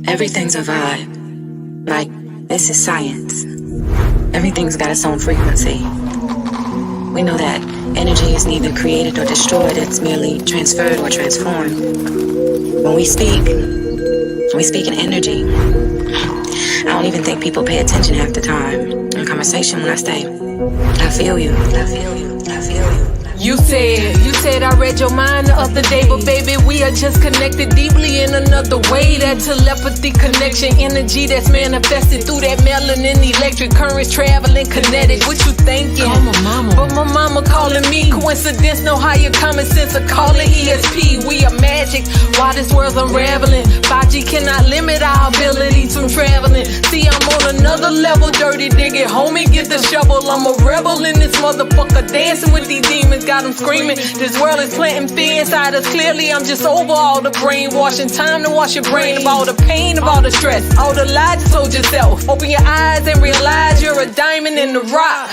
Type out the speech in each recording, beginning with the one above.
Everything's a vibe. Like, this is science. Everything's got its own frequency. We know that energy is neither created or destroyed, it's merely transferred or transformed. When we speak in energy. I don't even think people pay attention half the time in conversation when I say, I feel you, I feel you, I feel you. You said I read your mind the other day, but baby, we are just connected deeply in another way. That telepathy connection, energy that's manifested through that melanin, electric currents traveling kinetic. What you thinking? Call my mama. But my mama calling me. Coincidence, no higher common sense, a calling ESP. We are magic, while this world's unraveling. 5G cannot limit our ability to traveling. See, I'm on another level, dirty digging. Homie, get the shovel. I'm a rebel in this motherfucker, dancing with these demons. Got them screaming. This world is planting fear inside us. Clearly, I'm just over all the brainwashing. Time to wash your brain of all the pain, of all the stress, all the lies you told yourself. Open your eyes and realize you're a diamond in the rock.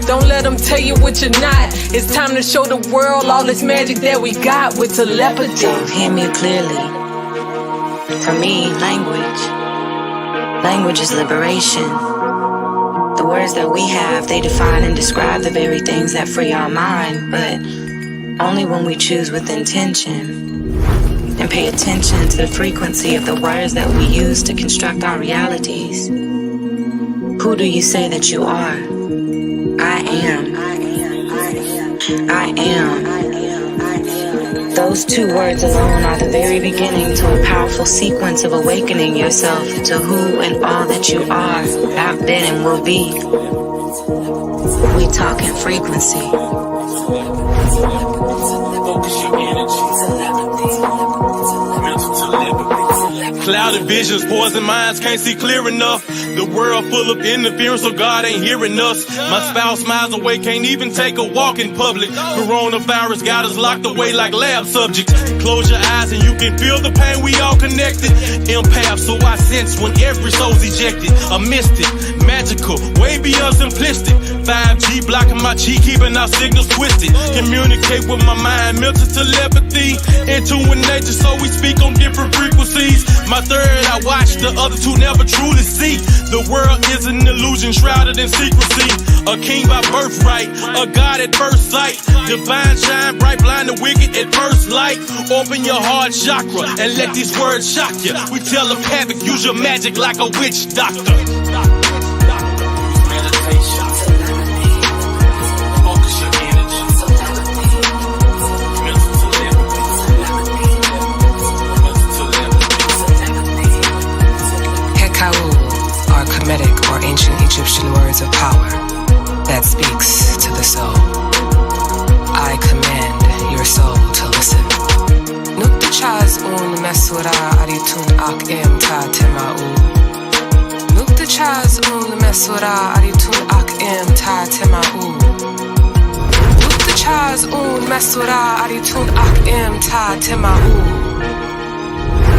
Don't let them tell you what you're not. It's time to show the world all this magic that we got with telepathy. So hear me clearly. For me, language is liberation. The words that we have, they define and describe the very things that free our mind, but only when we choose with intention and pay attention to the frequency of the words that we use to construct our realities. Who do you say that you are? I am. I am. Those two words alone are the very beginning to a powerful sequence of awakening yourself to who and all that you are, have been, and will be. We talk in frequency. Focus your energy. Mental telepathy. Clouded visions, poison minds, can't see clear enough. The world full of interference, so God ain't hearing us. My spouse miles away, can't even take a walk in public. Coronavirus got us locked away like lab subjects. Close your eyes and you can feel the pain, we all connected. Empath, so I sense when every soul's ejected. A mystic, magical, way beyond simplistic. 5G blocking my chi, keeping our signals twisted. Communicate with my mind, mental telepathy. Into nature, so we speak on different frequencies. My third I watch, the other two never truly see. The world is an illusion shrouded in secrecy. A king by birthright, a god at first sight. Divine shine bright, blind the wicked at first light. Open your heart chakra and let these words shock you. We telepathic, use your magic like a witch doctor. Meditation. Focus your energy. Mental telepathy. Hekau are Kemetic or ancient Egyptian words of power that speaks to the soul. I command your soul to listen. Nuktichaz un mesura aritun ak em ta temau. Nuktichaz un mesura aritun ak em ta temau. Nuktichaz un mesura aritun ak em ta temau.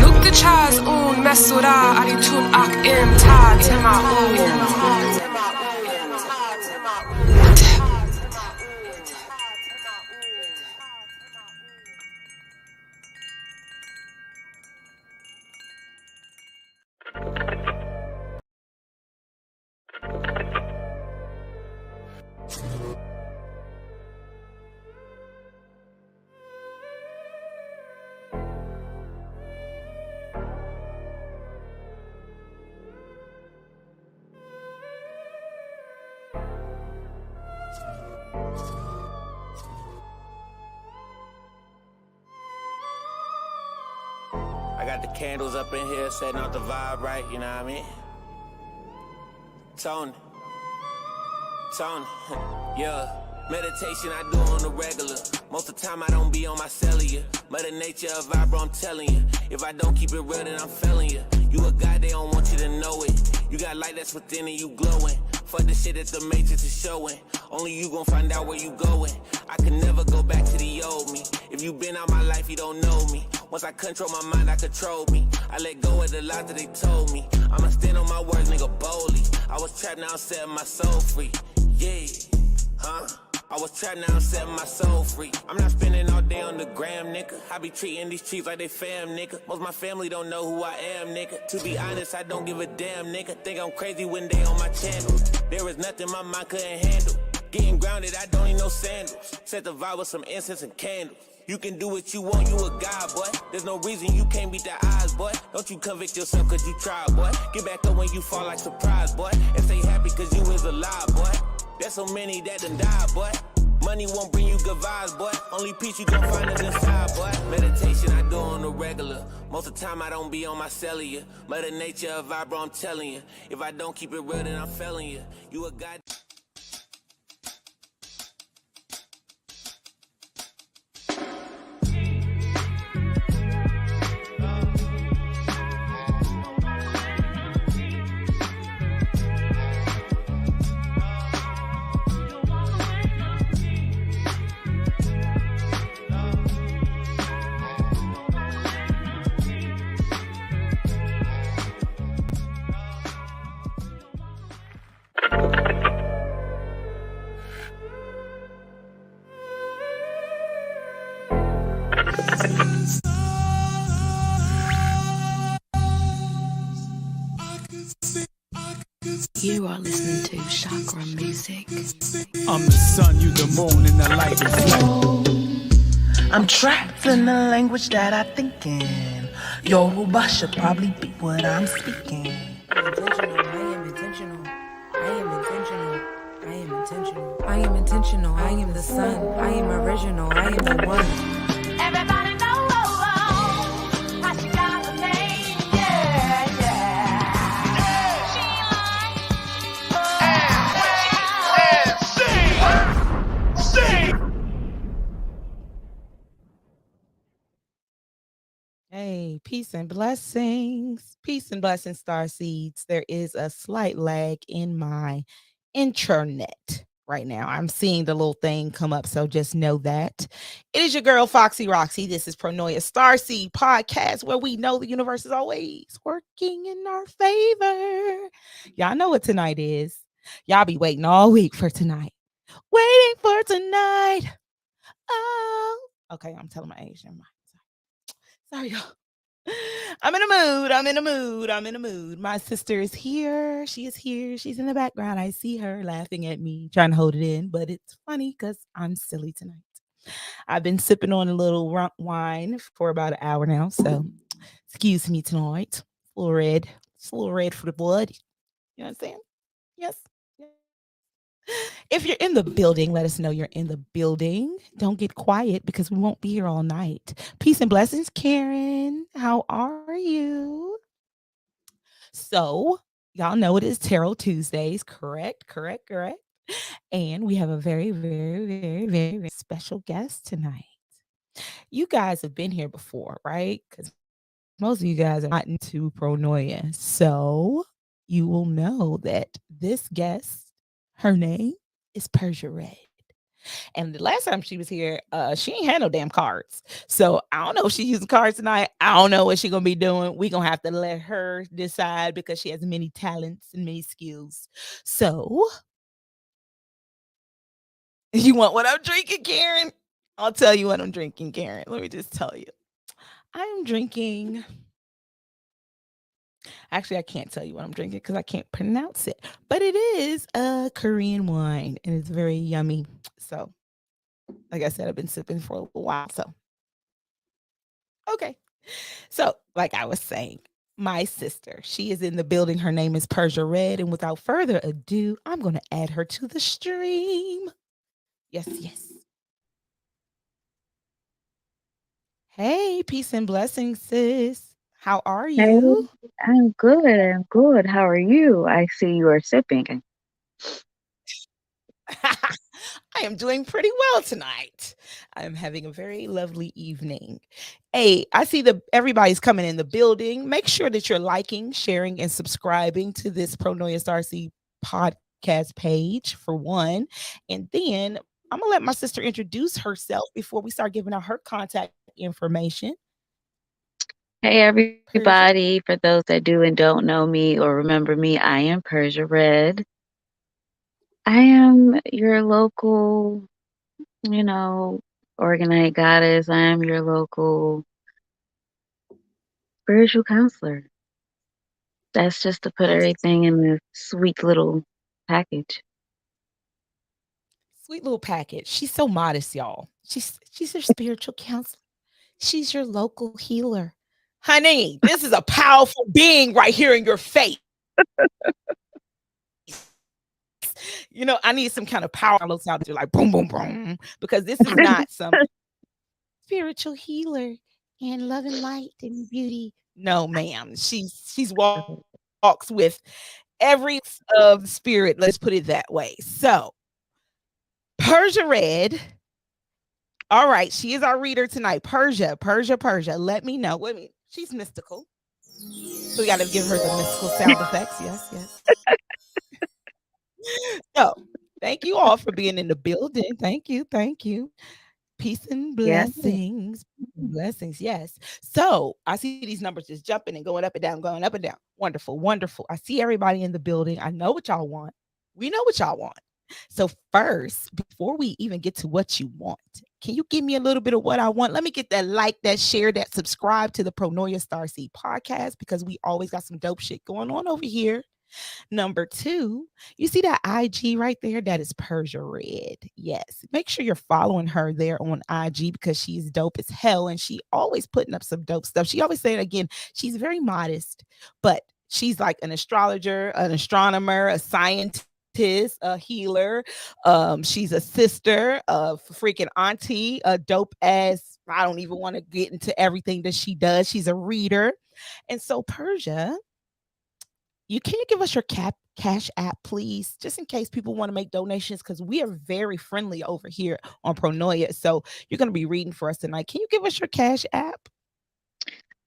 Nuktichaz un mesura aritun ak em ta temau. I got the candles up in here, setting out the vibe right, you know what I mean? Tony, yeah. Meditation I do on the regular. Most of the time I don't be on my cellular. Mother nature a vibro, I'm telling you. If I don't keep it real, then I'm failing you. You a guy, they don't want you to know it. You got light that's within and you glowing. Fuck the shit that the matrix is showing. Only you gon' find out where you going. I can never go back to the old me. If you been out my life, you don't know me. Once I control my mind, I control me. I let go of the lies that they told me. I'ma stand on my words, nigga, boldly. I was trapped, now I'm setting my soul free. Yeah, huh? I was trapped, now I'm setting my soul free. I'm not spending all day on the gram, nigga. I be treating these streets like they fam, nigga. Most my family don't know who I am, nigga. To be honest, I don't give a damn, nigga. Think I'm crazy when they on my channel. There is nothing my mind couldn't handle. Getting grounded, I don't need no sandals. Set the vibe with some incense and candles. You can do what you want, you a god, boy. There's no reason you can't beat the odds, boy. Don't you convict yourself cause you tried, boy. Get back up when you fall like surprise, boy. And stay happy cause you is alive, boy. There's so many that done died, boy. Money won't bring you good vibes, boy. Only peace you gon' find is inside, boy. Meditation I do on the regular. Most of the time I don't be on my cellular. Mother nature a vibe, bro, I'm telling you. If I don't keep it real, then I'm failing you. You a god. You are listening to Chakra Music. I'm the sun, you the moon, and the light reflect. I'm trapped in the language that I think in. Yoruba should probably be what I'm speaking. I am intentional. I am intentional. I am intentional. I am intentional. I am the sun. I am original. I am the one. Everybody know how she got the name, yeah, yeah. Hey, peace and blessings. Peace and blessings, star seeds. There is a slight lag in my intranet right now. I'm seeing the little thing come up, so just know that. It is your girl, Foxy Roxy. This is Pronoia Starseed Podcast, where we know the universe is always working in our favor. Y'all know what tonight is. Y'all be waiting all week for tonight. Waiting for tonight. Oh, okay. I'm telling my age. Never mind. Sorry, y'all. I'm in a mood. I'm in a mood. I'm in a mood. My sister is here. She is here. She's in the background. I see her laughing at me, trying to hold it in, but it's funny because I'm silly tonight. I've been sipping on a little wine for about an hour now, so excuse me tonight. Full red. It's a little red for the blood. You know what I'm saying? Yes. If you're in the building, let us know you're in the building. Don't get quiet because we won't be here all night. Peace and blessings, Karen. How are you? So, y'all know it is Tarot Tuesdays, correct? And we have a very, very, very, very, very special guest tonight. You guys have been here before, right? Because most of you guys are not into Pronoia. So, you will know that this guest, her name is Persia Red. And the last time she was here, she ain't had no damn cards. So I don't know if she's using cards tonight. I don't know what she's going to be doing. We're going to have to let her decide because she has many talents and many skills. So you want what I'm drinking, Karen? I'll tell you what I'm drinking, Karen. Let me just tell you. I'm drinking... Actually, I can't tell you what I'm drinking because I can't pronounce it. But it is a Korean wine, and it's very yummy. So, like I said, I've been sipping for a little while. So, okay. So, like I was saying, my sister, she is in the building. Her name is Persia Red. And without further ado, I'm going to add her to the stream. Yes. Hey, peace and blessings, sis. How are you? Hey, I'm good. I'm good. How are you? I see you are sipping. I am doing pretty well tonight. I am having a very lovely evening. Hey, I see everybody's coming in the building. Make sure that you're liking, sharing, and subscribing to this Pronoia Starseed podcast page for one. And then I'm going to let my sister introduce herself before we start giving out her contact information. Hey, everybody. For those that do and don't know me or remember me, I am Persia Red. I am your local you know, Organite Goddess. I am your local spiritual counselor. That's just to put everything in a sweet little package. Sweet little package. She's so modest, y'all. She's your spiritual counselor. She's your local healer. Honey, this is a powerful being right here in your face. I need some kind of power sound to like boom, boom, boom, because this is not some spiritual healer and love and light and beauty. No, ma'am. She's walks with every of spirit. Let's put it that way. So, Persia Red. All right, she is our reader tonight. Persia. Let me know. Wait a minute. She's mystical. So we got to give her the mystical sound effects. Yes. So, thank you all for being in the building. Thank you. Peace and Yeah. blessings. Blessings, yes. So I see these numbers just jumping and going up and down, going up and down. Wonderful. I see everybody in the building. I know what y'all want. We know what y'all want. So first, before we even get to what you want, can you give me a little bit of what I want? Let me get that like, that share, that subscribe to the Pronoia Starseed podcast, because we always got some dope shit going on over here. Number two, you see that IG right there? That is Persia Red. Yes. Make sure you're following her there on IG, because she's dope as hell. And she always putting up some dope stuff. She always saying, again, she's very modest, but she's like an astrologer, an astronomer, a scientist, a healer. She's a sister, a freaking auntie, a dope ass. I don't even want to get into everything that she does. She's a reader. And so, Persia, can you give us your cash app, please, just in case people want to make donations, because we are very friendly over here on Pronoia. So you're going to be reading for us tonight. Can you give us your cash app?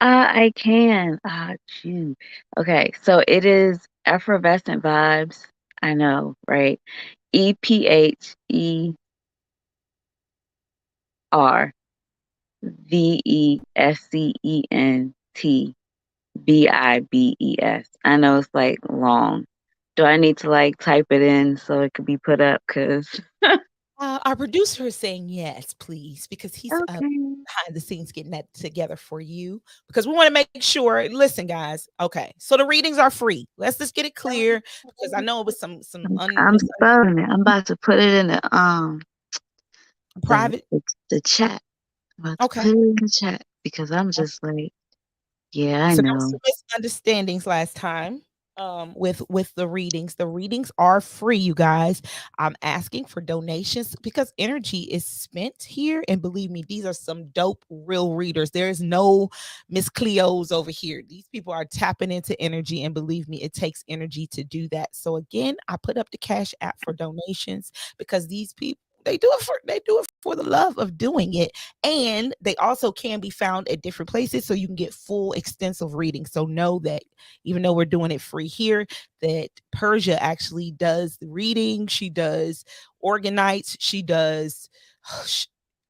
I can. Shoot. Okay, so it is effervescent vibes. I know, right? EPHERVESCENTVIBES. I know it's like long. Do I need to like type it in so it could be put up? Cause Our producer is saying yes, please, because he's up okay. behind the scenes getting that together for you, because we want to make sure. Listen, guys. Okay, so the readings are free. Let's just get it clear, because I know it was some I'm spelling it. I'm about to put it in private. the chat. I'm about to Okay. put it in the chat because I'm just like, yeah, I So there was know. some misunderstandings last time with the readings. The readings are free, you guys. I'm asking for donations because energy is spent here, and believe me, these are some dope real readers. There is no Miss Cleo's over here. These people are tapping into energy, and believe me, it takes energy to do that. So again, I put up the Cash App for donations, because these people, they do it for the love of doing it. And they also can be found at different places, so you can get full extensive reading. So know that even though we're doing it free here, that Persia actually does the reading. She does organites. She does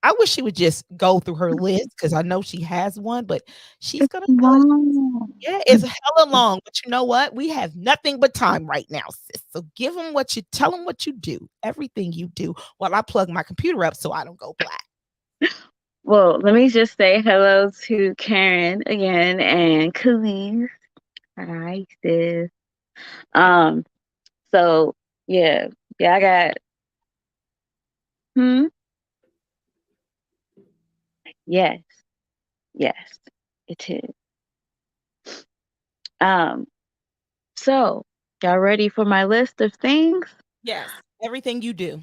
I wish she would just go through her list, because I know she has one, but she's It's gonna long. yeah, it's hella long. But you know what? We have nothing but time right now, sis. So tell them what you do, everything you do, while I plug my computer up so I don't go black. Well, let me just say hello to Karen again and Khalees. Hi, sis. Um, so yeah, I got hmm. Yes, yes, it is. Um, so y'all ready for my list of things? Yes, everything you do.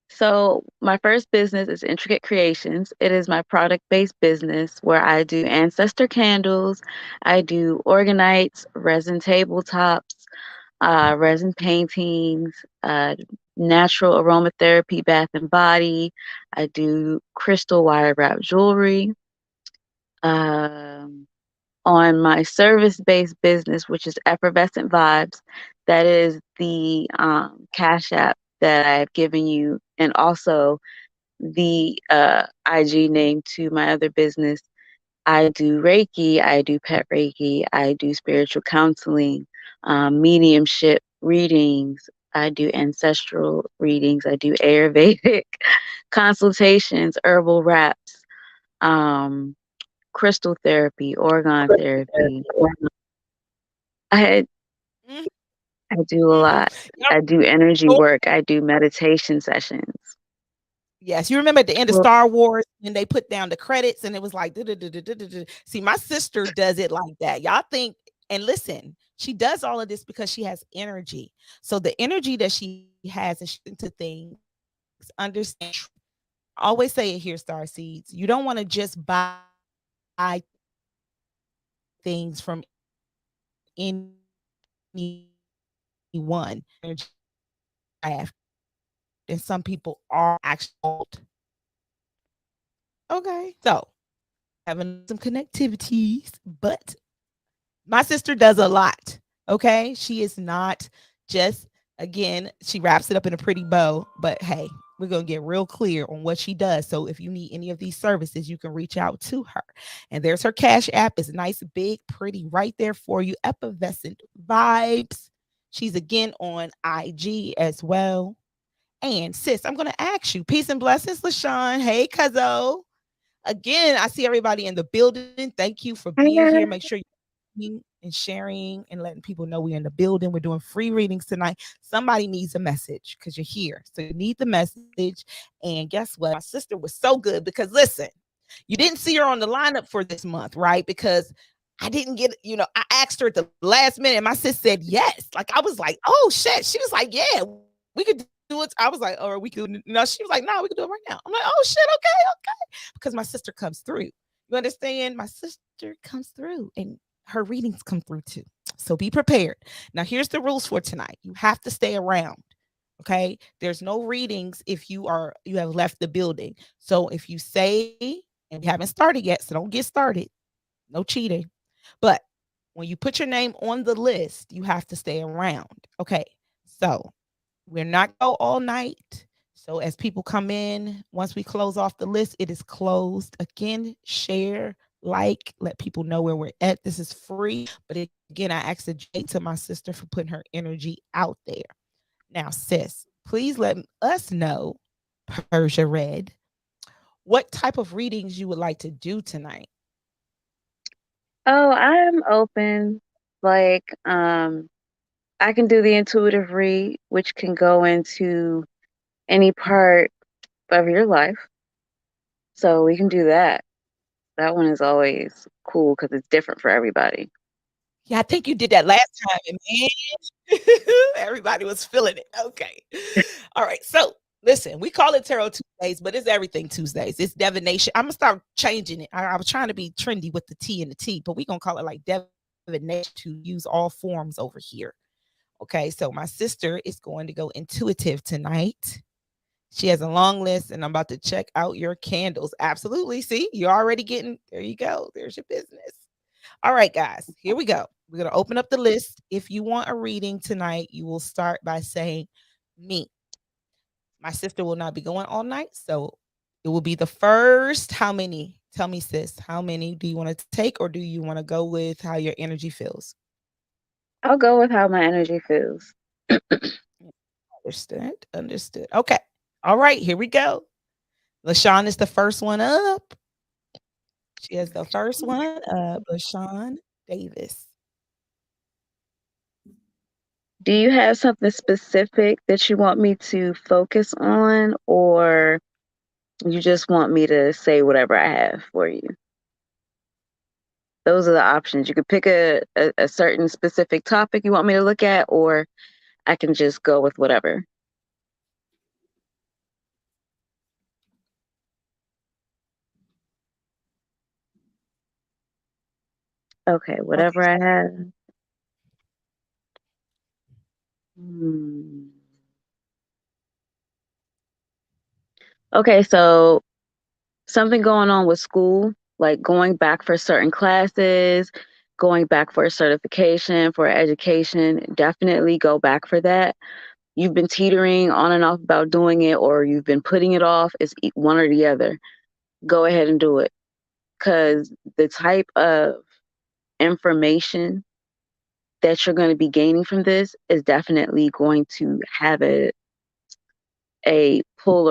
So, my first business is Intricate Creations. It is my product based business where I do ancestor candles, I do organites, resin tabletops, resin paintings, natural aromatherapy, bath and body. I do crystal wire wrap jewelry. Um, on my service based business, which is Effervescent Vibes, that is the Cash App that I've given you, and also the IG name to my other business. I do Reiki, I do pet Reiki, I do spiritual counseling, mediumship readings, I do ancestral readings, I do Ayurvedic, consultations, herbal wraps, um, crystal therapy, organ therapy. I Mm, I do a mm. lot. Y'all I do energy remember- work. I do meditation sessions. Yes, you remember at the end of Well, Star Wars when they put down the credits and it was like, "Du-du-du-du-du-du-du." See, my sister does it like that. Y'all think, and listen, she does all of this because she has energy. So the energy that she has and she into things, understand. I always say it here, Star Seeds. You don't want to just buy things from anyone. Energy craft, and some people are actually okay. So having some connectivities, but my sister does a lot. Okay. She is not just, again, she wraps it up in a pretty bow, but hey, we're going to get real clear on what she does. So if you need any of these services, you can reach out to her. And there's her Cash App. It's nice, big, pretty, right there for you. Effervescent vibes. She's again on IG as well. And sis, I'm going to ask you, peace and blessings, LaShawn. Hey, Cuzzo. Again, I see everybody in the building. Thank you for being here. Make sure you're and sharing and letting people know we're in the building. We're doing free readings tonight. Somebody needs a message because you're here. So you need the message. And guess what? My sister was so good because listen, you didn't see her on the lineup for this month, right? Because I didn't get, I asked her at the last minute and my sis said yes. Like I was like, oh shit. She was like, yeah, we could do it. I was like, or we could, no, she was like, no, we could do it right now. I'm like, oh shit, okay. Because my sister comes through. You understand? My sister comes through and her readings come through too. So be prepared. Now, here's the rules for tonight. You have to stay around. Okay. There's no readings if you have left the building. So if you say, and we haven't started yet, so don't get started. No cheating. But when you put your name on the list, you have to stay around. Okay. So we're not go all night. So as people come in, once we close off the list, it is closed. Again, share, like, let people know where we're at. This is free. But again, I asked to my sister for putting her energy out there. Now, sis, please let us know, Persia Red, what type of readings you would like to do tonight. Oh, I'm open. Like, I can do the intuitive read, which can go into any part of your life. So we can do that. That one is always cool because it's different for everybody. Yeah, I think you did that last time, and man, everybody was feeling it. Okay. All right. So listen, we call it Tarot Tuesdays, but it's everything Tuesdays. It's divination. I'm gonna start changing it. I was trying to be trendy with the T and the T, but we're gonna call it like divination to use all forms over here. Okay. So my sister is going to go intuitive tonight. She has a long list, and I'm about to check out your candles. Absolutely. See, you're already getting there. You go. There's your business. All right, guys, here we go. We're going to open up the list. If you want a reading tonight, you will start by saying me. My sister will not be going all night. So it will be the first. How many? Tell me, sis, how many do you want to take, or do you want to go with how your energy feels? I'll go with how my energy feels. Understood. Understood. Okay. All right, here we go. LaShawn is the first one up. She has the first one up. LaShawn Davis. Do you have something specific that you want me to focus on, or you just want me to say whatever I have for you? Those are the options. You could pick a certain specific topic you want me to look at, or I can just go with whatever. Okay, whatever I have. Hmm. Okay, so something going on with school, like going back for certain classes, going back for a certification, for education, definitely go back for that. You've been teetering on and off about doing it, or you've been putting it off. It's one or the other. Go ahead and do it. Because the type of information that you're going to be gaining from this is definitely going to have a pull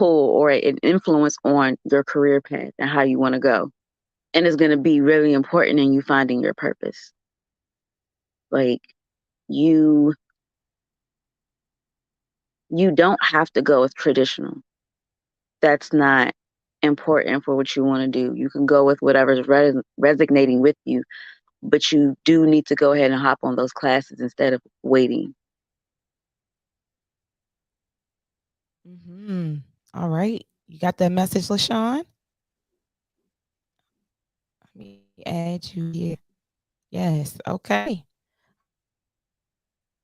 or an influence on your career path and how you want to go. And it's going to be really important in you finding your purpose. Like you you don't have to go with traditional. That's not important for what you want to do. You can go with whatever's resonating with you, but you do need to go ahead and hop on those classes instead of waiting. Hmm. All right. You got that message, LaShawn? Let me add you here. Yes. Okay.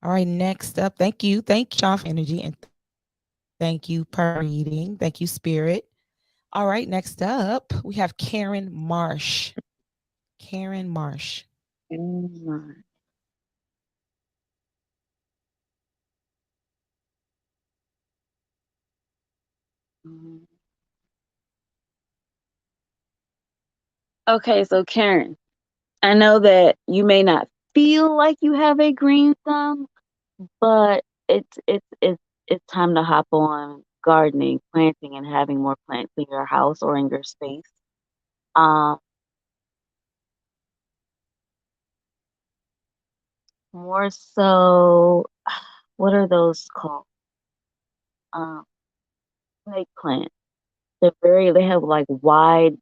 All right. Next up. Thank you. Thank you, Sean, for energy. And thank you, per reading. Thank you, Spirit. All right. Next up, we have Karen Marsh. Karen Marsh. Mm. Okay, so Karen, I know that you may not feel like you have a green thumb, but it's time to hop on gardening, planting, and having more plants in your house or in your space. Um, More so, what are those called? Um, Snake plants. They have like wide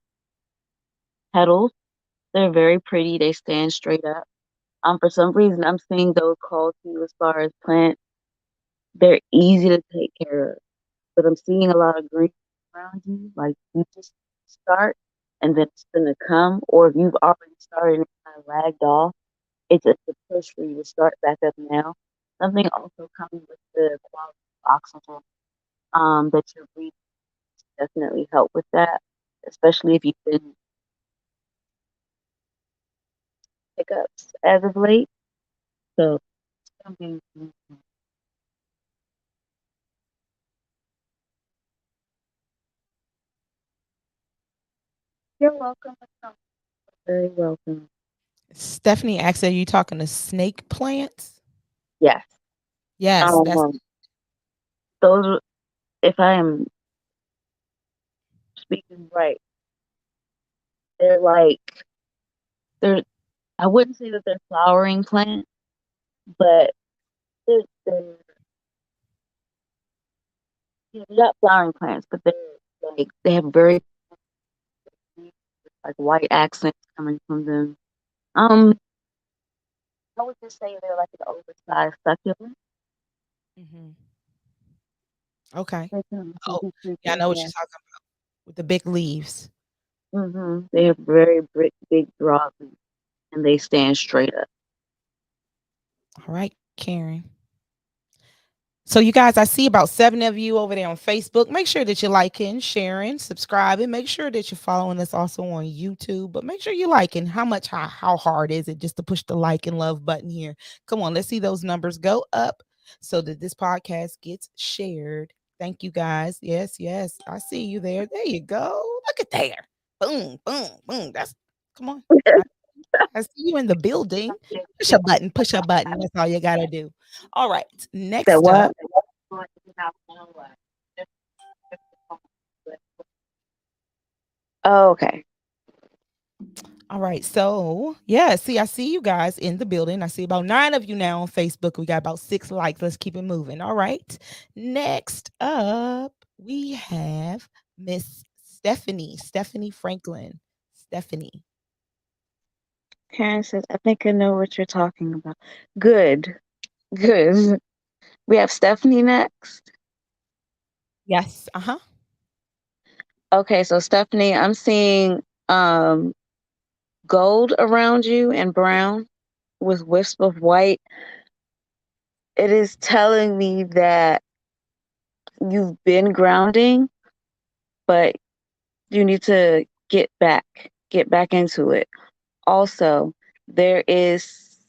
petals. They're very pretty. They stand straight up. For some reason, I'm seeing those called to you as far as plants. They're easy to take care of, but I'm seeing a lot of green around you. Like you just start, and then it's gonna come. Or if you've already started and kind of lagged off, it's just a push for you to start back up now. Something also coming with the quality of oxygen that you're breathing definitely help with that, especially if you've been hiccups as of late. So something. You're welcome. Very welcome. Stephanie asked, are you talking to snake plants? Yes. Yes, that's Um, those, if I am speaking right, they're like they're. I wouldn't say that they're flowering plants, but they're yeah, they're not flowering plants, but they're like they have very like white accents coming from them. Um, I would just say they're like an oversized succulent. mhm. Okay. They can also Oh, be yeah, I creepy, know what yeah. you're talking about with the big leaves. They have very big broad leaves, and they stand straight up. All right, Karen. So, you guys, I see about 7 of you over there on Facebook. Make sure that you're liking, sharing, subscribing. Make sure that you're following us also on YouTube. But make sure you're liking. How hard is it just to push the like and love button here? Come on, let's see those numbers go up so that this podcast gets shared. Thank you guys. Yes, yes. I see you there. There you go. Look at there. Boom, boom, boom. That's come on. I see you in the building. Push a button, push a button. That's all you gotta do. All right. That Next what? up. Oh, okay. All right. So yeah, see, I see you guys in the building. I see about 9 of you now on Facebook. We got about 6 likes. Let's keep it moving. All right. Next up, we have Miss Stephanie. Stephanie Franklin. Stephanie. Karen says, I think I know what you're talking about. Good. Good. We have Stephanie next. Yes. Uh-huh. Okay, so Stephanie, I'm seeing gold around you and brown with wisp of white. It is telling me that you've been grounding, but you need to get back into it. Also, there is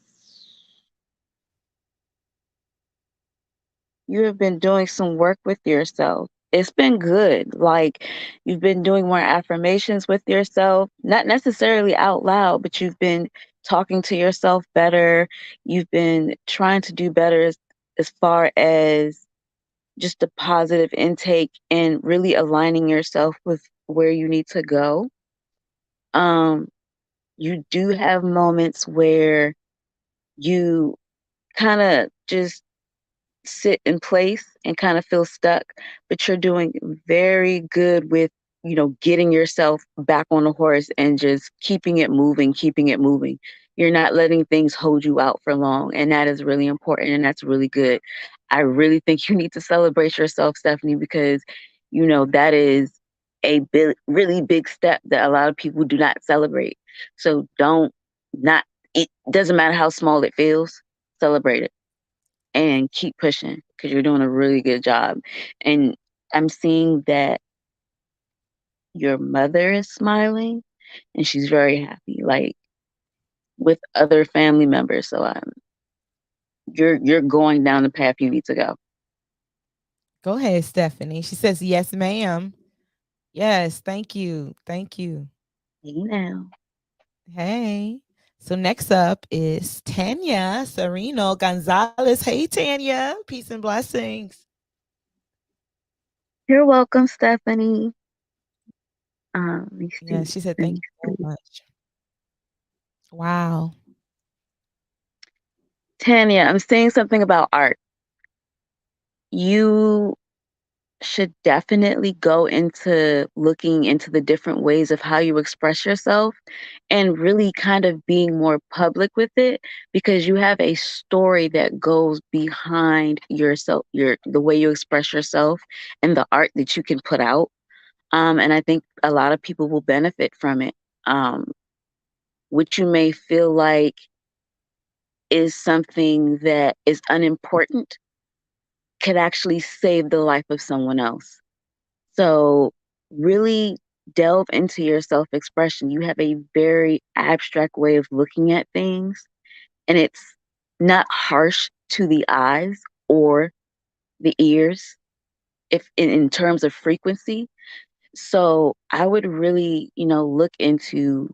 you have been doing some work with yourself. It's been good. Like you've been doing more affirmations with yourself, not necessarily out loud, but you've been talking to yourself better. You've been trying to do better as far as just a positive intake and really aligning yourself with where you need to go. Um, you do have moments where you kind of just sit in place and kind of feel stuck, but you're doing very good with, getting yourself back on the horse and just keeping it moving, keeping it moving. You're not letting things hold you out for long. And that is really important and that's really good. I really think you need to celebrate yourself, Stephanie, because, that is a really big step that a lot of people do not celebrate. So not, it doesn't matter how small it feels, celebrate it and keep pushing because you're doing a really good job. And I'm seeing that your mother is smiling and she's very happy, like with other family members. So you're going down the path you need to go. Go ahead, Stephanie. She says, yes, ma'am. Yes, thank you. Thank you. You know. Hey. So next up is Tanya Sereno Gonzalez. Hey, Tanya. Peace and blessings. You're welcome, Stephanie. Let me Yeah, see. she said, Let thank me you so see. much. Wow. Tanya, I'm saying something about art. You should definitely go into looking into the different ways of how you express yourself and really kind of being more public with it because you have a story that goes behind yourself, the way you express yourself and the art that you can put out. And I think a lot of people will benefit from it. Um, what you may feel like is something that is unimportant could actually save the life of someone else. So really delve into your self expression. You have a very abstract way of looking at things, and it's not harsh to the eyes or the ears if in terms of frequency. So I would really, look into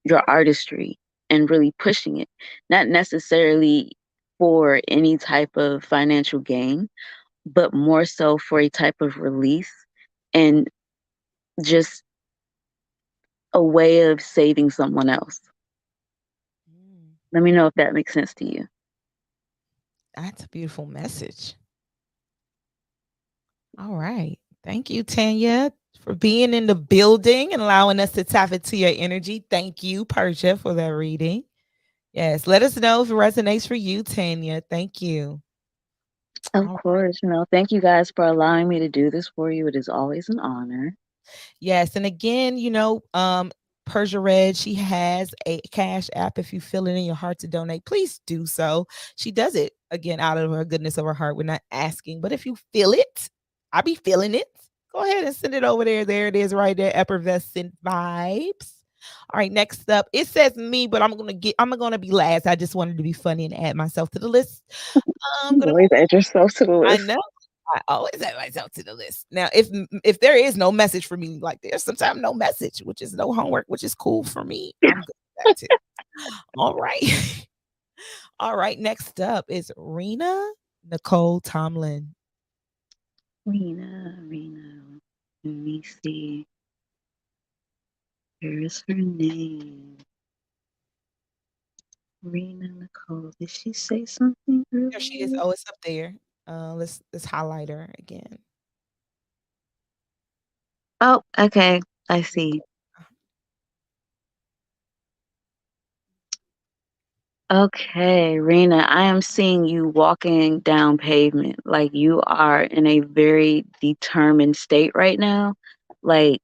your artistry and really pushing it, not necessarily for any type of financial gain, but more so for a type of release and just a way of saving someone else. Mm, Let me know if that makes sense to you. that's a beautiful message. All right. Thank you, Tanya, for being in the building and allowing us to tap into your energy. Thank you, Persia, for that reading. Yes, let us know if it resonates for you, Tanya. Thank you. Of All course, thank you guys for allowing me to do this for you. It is always an honor. Yes, and again, Persia Red, she has a cash app. If you feel it in your heart to donate, please do so. She does it again out of her goodness of her heart. We're not asking, but if you feel it, I be feeling it. Go ahead and send it over there. There it is, right there. Effervescent vibes. All right, next up, it says me, but I'm gonna be last. I just wanted to be funny and add myself to the list. I'm You gonna always add yourself to the I list. know. I always add myself to the list. Now, if there is no message for me, like there's sometimes no message, which is no homework, which is cool for me. I'm good with that too. All right. All right. Next up is Rena Nicole Tomlin. Rena. Let me see. Where is her name? Rena Nicole. Did she say something There she is. earlier? Oh, it's up there. Let's highlight her again. Oh, okay. I see. Okay, Rena, I am seeing you walking down pavement. Like you are in a very determined state right now. Like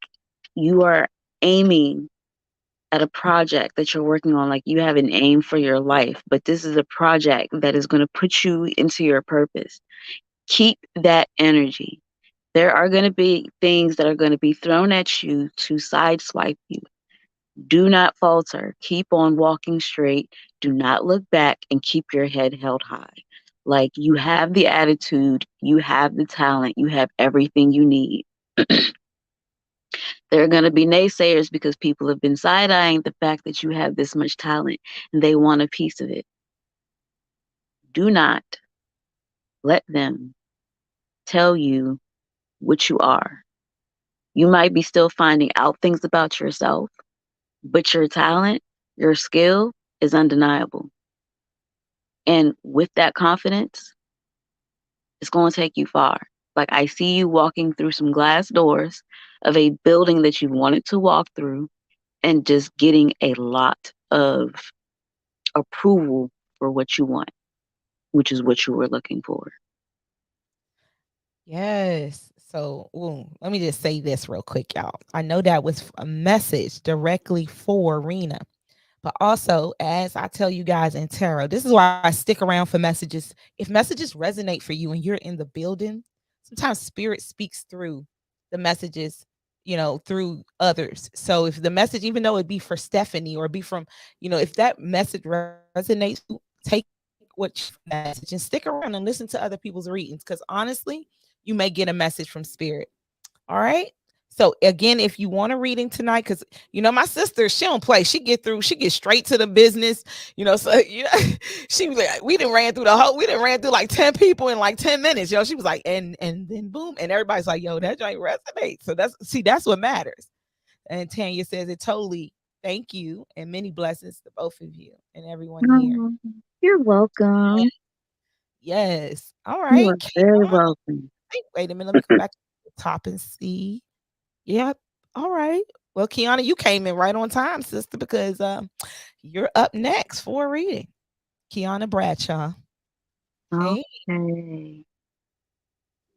you are aiming at a project that you're working on. Like you have an aim for your life, but this is a project that is going to put you into your purpose. Keep that energy. There are going to be things that are going to be thrown at you to sideswipe you. Do not falter. Keep on walking straight. Do not look back and keep your head held high. Like you have the attitude, you have the talent, you have everything you need. There are going to be naysayers because people have been side eyeing the fact that you have this much talent and they want a piece of it. Do not let them tell you what you are. You might be still finding out things about yourself, but your talent, your skill is undeniable. And with that confidence, it's going to take you far. Like I see you walking through some glass doors of a building that you wanted to walk through and just getting a lot of approval for what you want, which is what you were looking for. Yes. So, let me just say this real quick, y'all. I know that was a message directly for Rena. But also, as I tell you guys in tarot, this is why I stick around for messages. If messages resonate for you and you're in the building, sometimes spirit speaks through the messages, through others. So if the message, even though it be for Stephanie or be from, if that message resonates, take what message and stick around and listen to other people's readings. Because honestly, you may get a message from spirit. All right. So again, if you want a reading tonight, because my sister, she don't play. She get straight to the business. So she was like, we didn't ran through like 10 people in like 10 minutes. She was like, and then boom, and everybody's like, yo, that joint resonates. So that's what matters. And Tanya says it totally. Thank you and many blessings to both of you and everyone here. You're welcome. Yes. All You right. are very welcome. Wait a minute. Let me come back to the top and see. Yep. All right. Well, Kiana, you came in right on time, sister, because you're up next for a reading. Kiana Bradshaw. Hey.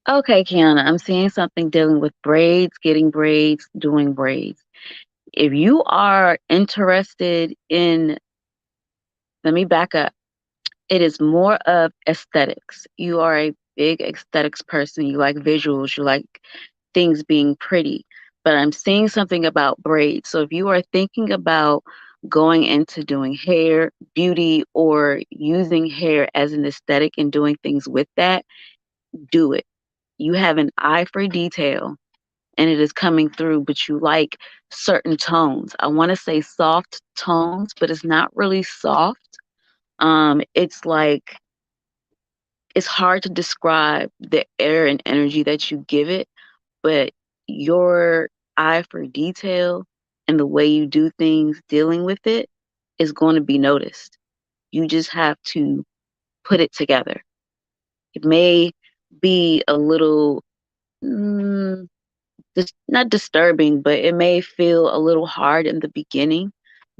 Okay, Kiana, I'm seeing something dealing with braids, getting braids, doing braids. If you are interested in, let me back up. It is more of aesthetics. You are a big aesthetics person. You like visuals. You like things being pretty. But I'm seeing something about braids. So if you are thinking about going into doing hair, beauty, or using hair as an aesthetic and doing things with that, do it. You have an eye for detail and it is coming through, but you like certain tones. I want to say soft tones, but it's not really soft. It's like, it's hard to describe the air and energy that you give it, but your eye for detail and the way you do things dealing with it is going to be noticed. You just have to put it together. It may be a little, not disturbing, but it may feel a little hard in the beginning,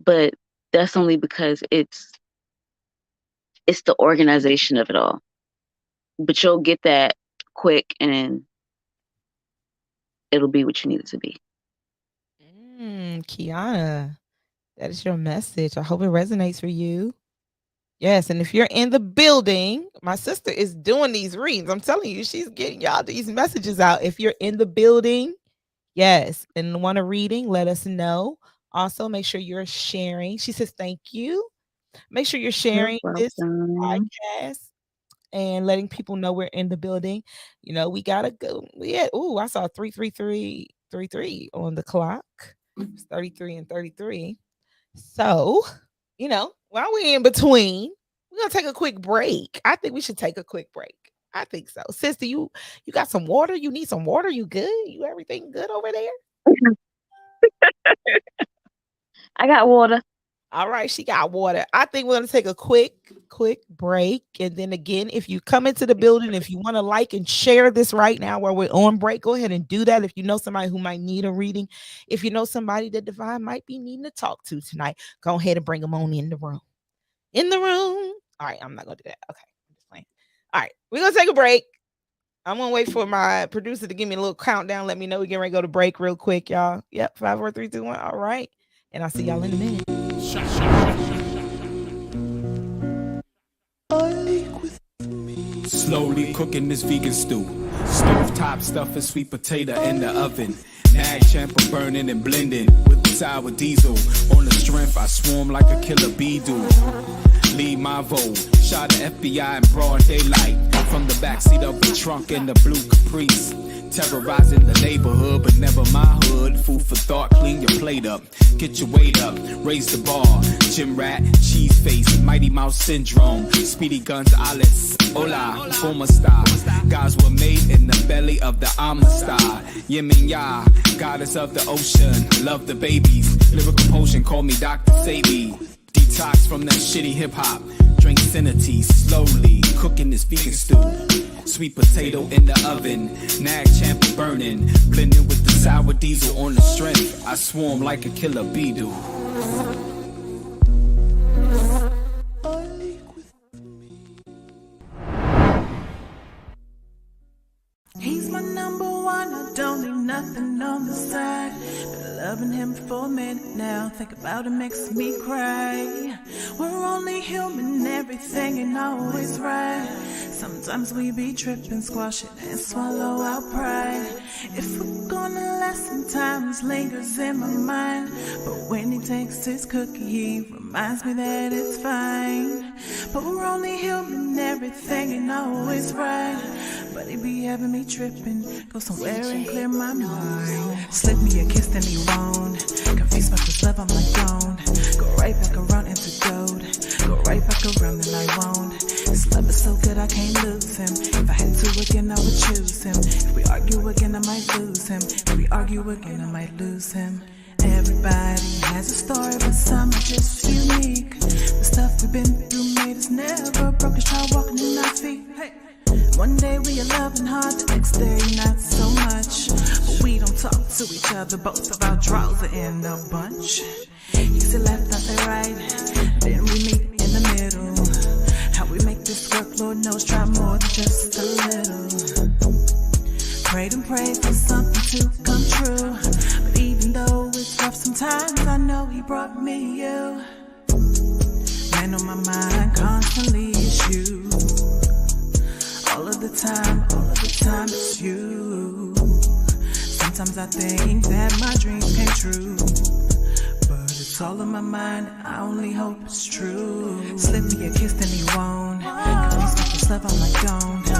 but that's only because it's the organization of it all. But you'll get that quick and it'll be what you need it to be. Kiana, that is your message. I hope it resonates for you. Yes, and if you're in the building, my sister is doing these readings. I'm telling you, she's getting y'all these messages out. If you're in the building, yes, and want a reading, let us know. Also, make sure you're sharing. She says, thank you. Make sure you're sharing this podcast and letting people know we're in the building. We gotta go. I saw 33333 on the clock. It's 33 and 33. So, while we're in between, we're gonna take a quick break. I think we should take a quick break. I think so. Sister, you got some water? You need some water? You good? You everything good over there? I got water. All right, she got water. I think we're going to take a quick break. And then again, if you come into the building, if you want to like and share this right now while we're on break, go ahead and do that. If you know somebody who might need a reading, if you know somebody that Divine might be needing to talk to tonight, go ahead and bring them on in the room. In the room. All right, I'm not going to do that. Okay, I'm just playing. All right, we're going to take a break. I'm going to wait for my producer to give me a little countdown. Let me know we get ready to go to break real quick, y'all. Yep, 5, 4, 3, 2, 1. All right. And I'll see y'all in a minute. Slowly cooking this vegan stew. Stovetop stuffing sweet potato in the oven. Ag champer burning and blending with the sour diesel. On the strength, I swarm like a killer bee do. Lead my vote. Shot the FBI in broad daylight. From the backseat of the trunk in the blue Caprice. Terrorizing the neighborhood, but never my hood. Food for thought, clean your plate up. Get your weight up, raise the bar. Gym rat, cheese face, Mighty Mouse syndrome. Speedy guns, Alice, hola, former star. Guys were made in the belly of the Amistad. Yemen Ya, goddess of the ocean. Love the babies, lyrical potion, call me Dr. Sabi. Detox from that shitty hip hop. Drink Cinity slowly, cooking this vegan stew. Sweet potato in the oven, nag champ burning. Blending with the sour diesel on the strength. I swarm like a killer bee do. He's my number one, I don't need nothing on the side. Been loving him for a minute now, think about it makes me cry. We're only human, everything ain't always right. Sometimes we be tripping, squash it and swallow our pride. If we're gonna last, sometimes lingers in my mind. But when he takes his cookie, he reminds me that it's fine. But we're only human, everything ain't always right. But he be having me tripping, go somewhere and clear my mind. Slip me a kiss, then he won't. Confused about this love, I'm like, don't. Go right back around into gold. Go right back around, then I won't. This love is so good, I can't lose him. If I had to again, I would choose him. If we argue again, I might lose him. If we argue again, I might lose him. Everybody has a story, but some are just unique. The stuff we've been through made us never broke us, try walking in our feet. Hey. One day we are loving hard, the next day not so much. But we don't talk to each other, both of our draws are in a bunch. Easy left, I say right, then we meet in the middle. How we make this work, Lord knows, try more than just a little. Prayed and prayed for something to come true. But even though it's rough sometimes, I know he brought me you. Man on my mind constantly is you. All of the time it's you. Sometimes I think that my dreams came true. But it's all in my mind, I only hope it's true. Slip me a kiss, then he won't. Confused with this love, I'm like, don't. Go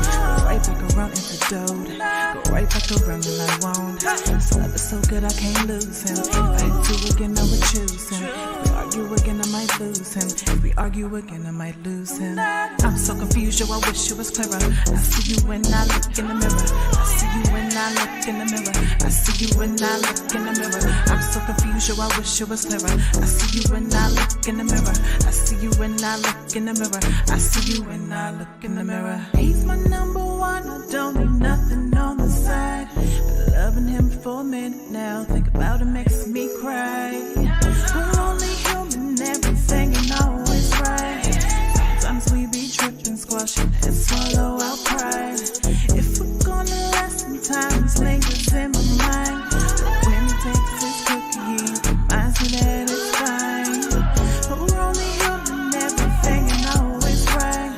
right back around into dote. Go right back around and I won't. This love is so good, I can't lose him. If I had to again, I would choose him. If we argue again, I might lose him. If we argue again, I might lose him. I'm so confused, yo, I wish it was clearer. I see you when I look in the mirror. I see you when I look in the mirror. I see you when I look in the mirror. I'm so confused, yo, I wish it was clearer. I see you when I look in the mirror. I see you when I look in the mirror. I see you when I look in the mirror. He's my number one, I don't need nothing on the side. Been loving him for a minute now, think about it makes me cry. We're only human, everything ain't always right. Sometimes we be tripping, squashing and swallow our pride. If we're gonna last, sometimes lingers in my mind. But when he takes his cookie, he reminds me that it's fine. But we're only human, everything ain't always right.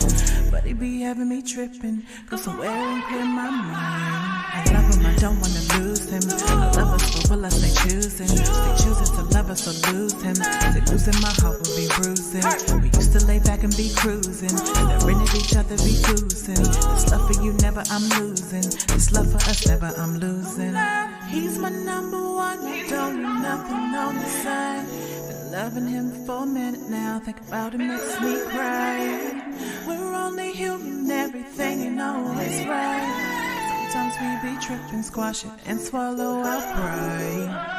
But he be having me tripping, go somewhere and clear my mind. I love him, I don't wanna lose him. I love us, but will I stay choosing? Stay choosing to love us or lose him. Stay losing, my heart will be bruising. We used to lay back and be cruising. Staring at each other, be cruising. This love for you, never I'm losing. This love for us, never I'm losing. He's my number one, I don't need nothing on the side. Been loving him for a minute now, think about it makes me cry. We're only human, everything ain't always right. Sometimes we be tripping, squash it and swallow our pride.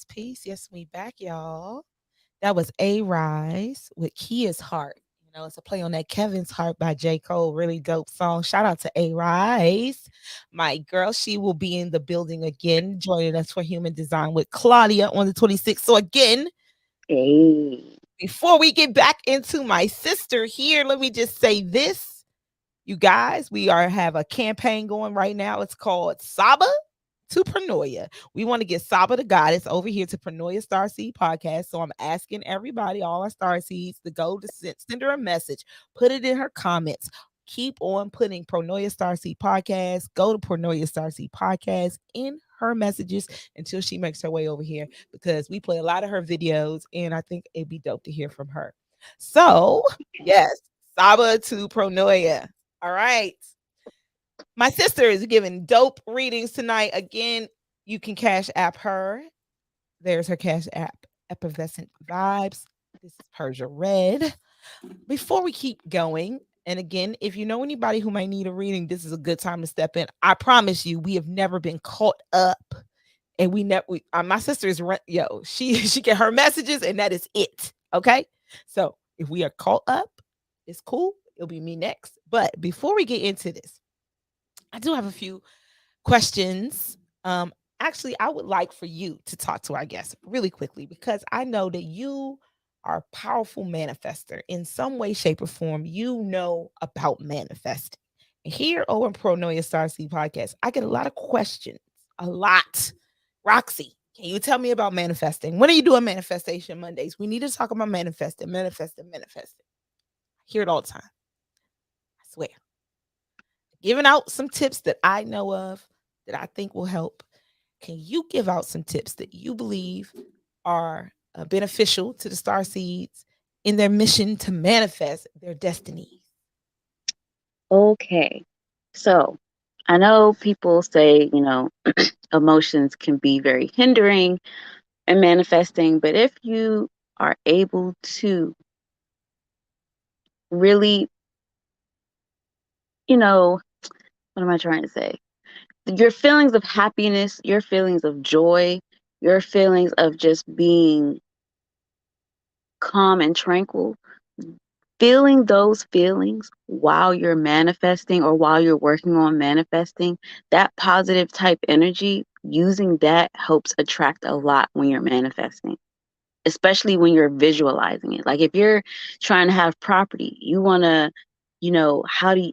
Peace. Yes, we back, y'all. That was A Rise with Kia's Heart. No, it's a play on that Kevin's Heart by J. Cole. Really dope song. Shout out to A Rise. My girl, she will be in the building again, joining us for Human Design with Claudia on the 26th. So again, Hey. before we get back into my sister here, let me just say this. You guys, we are have a campaign going right now. It's called Saba to Pranoia. We want to get Saba the goddess over here to Pranoia Starseed Podcast. So I'm asking everybody, all our Starseeds, to go to send her a message, put it in her comments. Keep on putting Pronoia Starseed Podcast. Go to Pronoia Starseed Podcast in her messages until she makes her way over here because we play a lot of her videos and I think it'd be dope to hear from her. So, yes, Saba to Pronoia. All right. My sister is giving dope readings tonight. Again, you can cash app her. There's her cash app, Effervescent Vibes. This is Persia Red. Before we keep going, and again, if you know anybody who might need a reading, this is a good time to step in. I promise you, we have never been caught up, and we never. My sister is she get her messages, and that is it. Okay, so if we are caught up, it's cool. It'll be me next. But before we get into this, I do have a few questions. Actually, I would like for you to talk to our guest really quickly because I know that you are a powerful manifester in some way, shape, or form. You know about manifesting. And here over in Pro Noia Star Seed Podcast, I get a lot of questions. A lot. Roxy, can you tell me about manifesting? When are you doing manifestation Mondays? We need to talk about manifesting, manifesting, manifesting. I hear it all the time. I swear. Giving out some tips that I know of that I think will help. Can you give out some tips that you believe are beneficial to the star seeds in their mission to manifest their destiny? Okay. So I know people say, emotions can be very hindering in manifesting, but if you are able to really, what am I trying to say? Your feelings of happiness, your feelings of joy, your feelings of just being calm and tranquil, feeling those feelings while you're manifesting or while you're working on manifesting, that positive type energy, using that helps attract a lot when you're manifesting, especially when you're visualizing it. Like if you're trying to have property, you want to, how do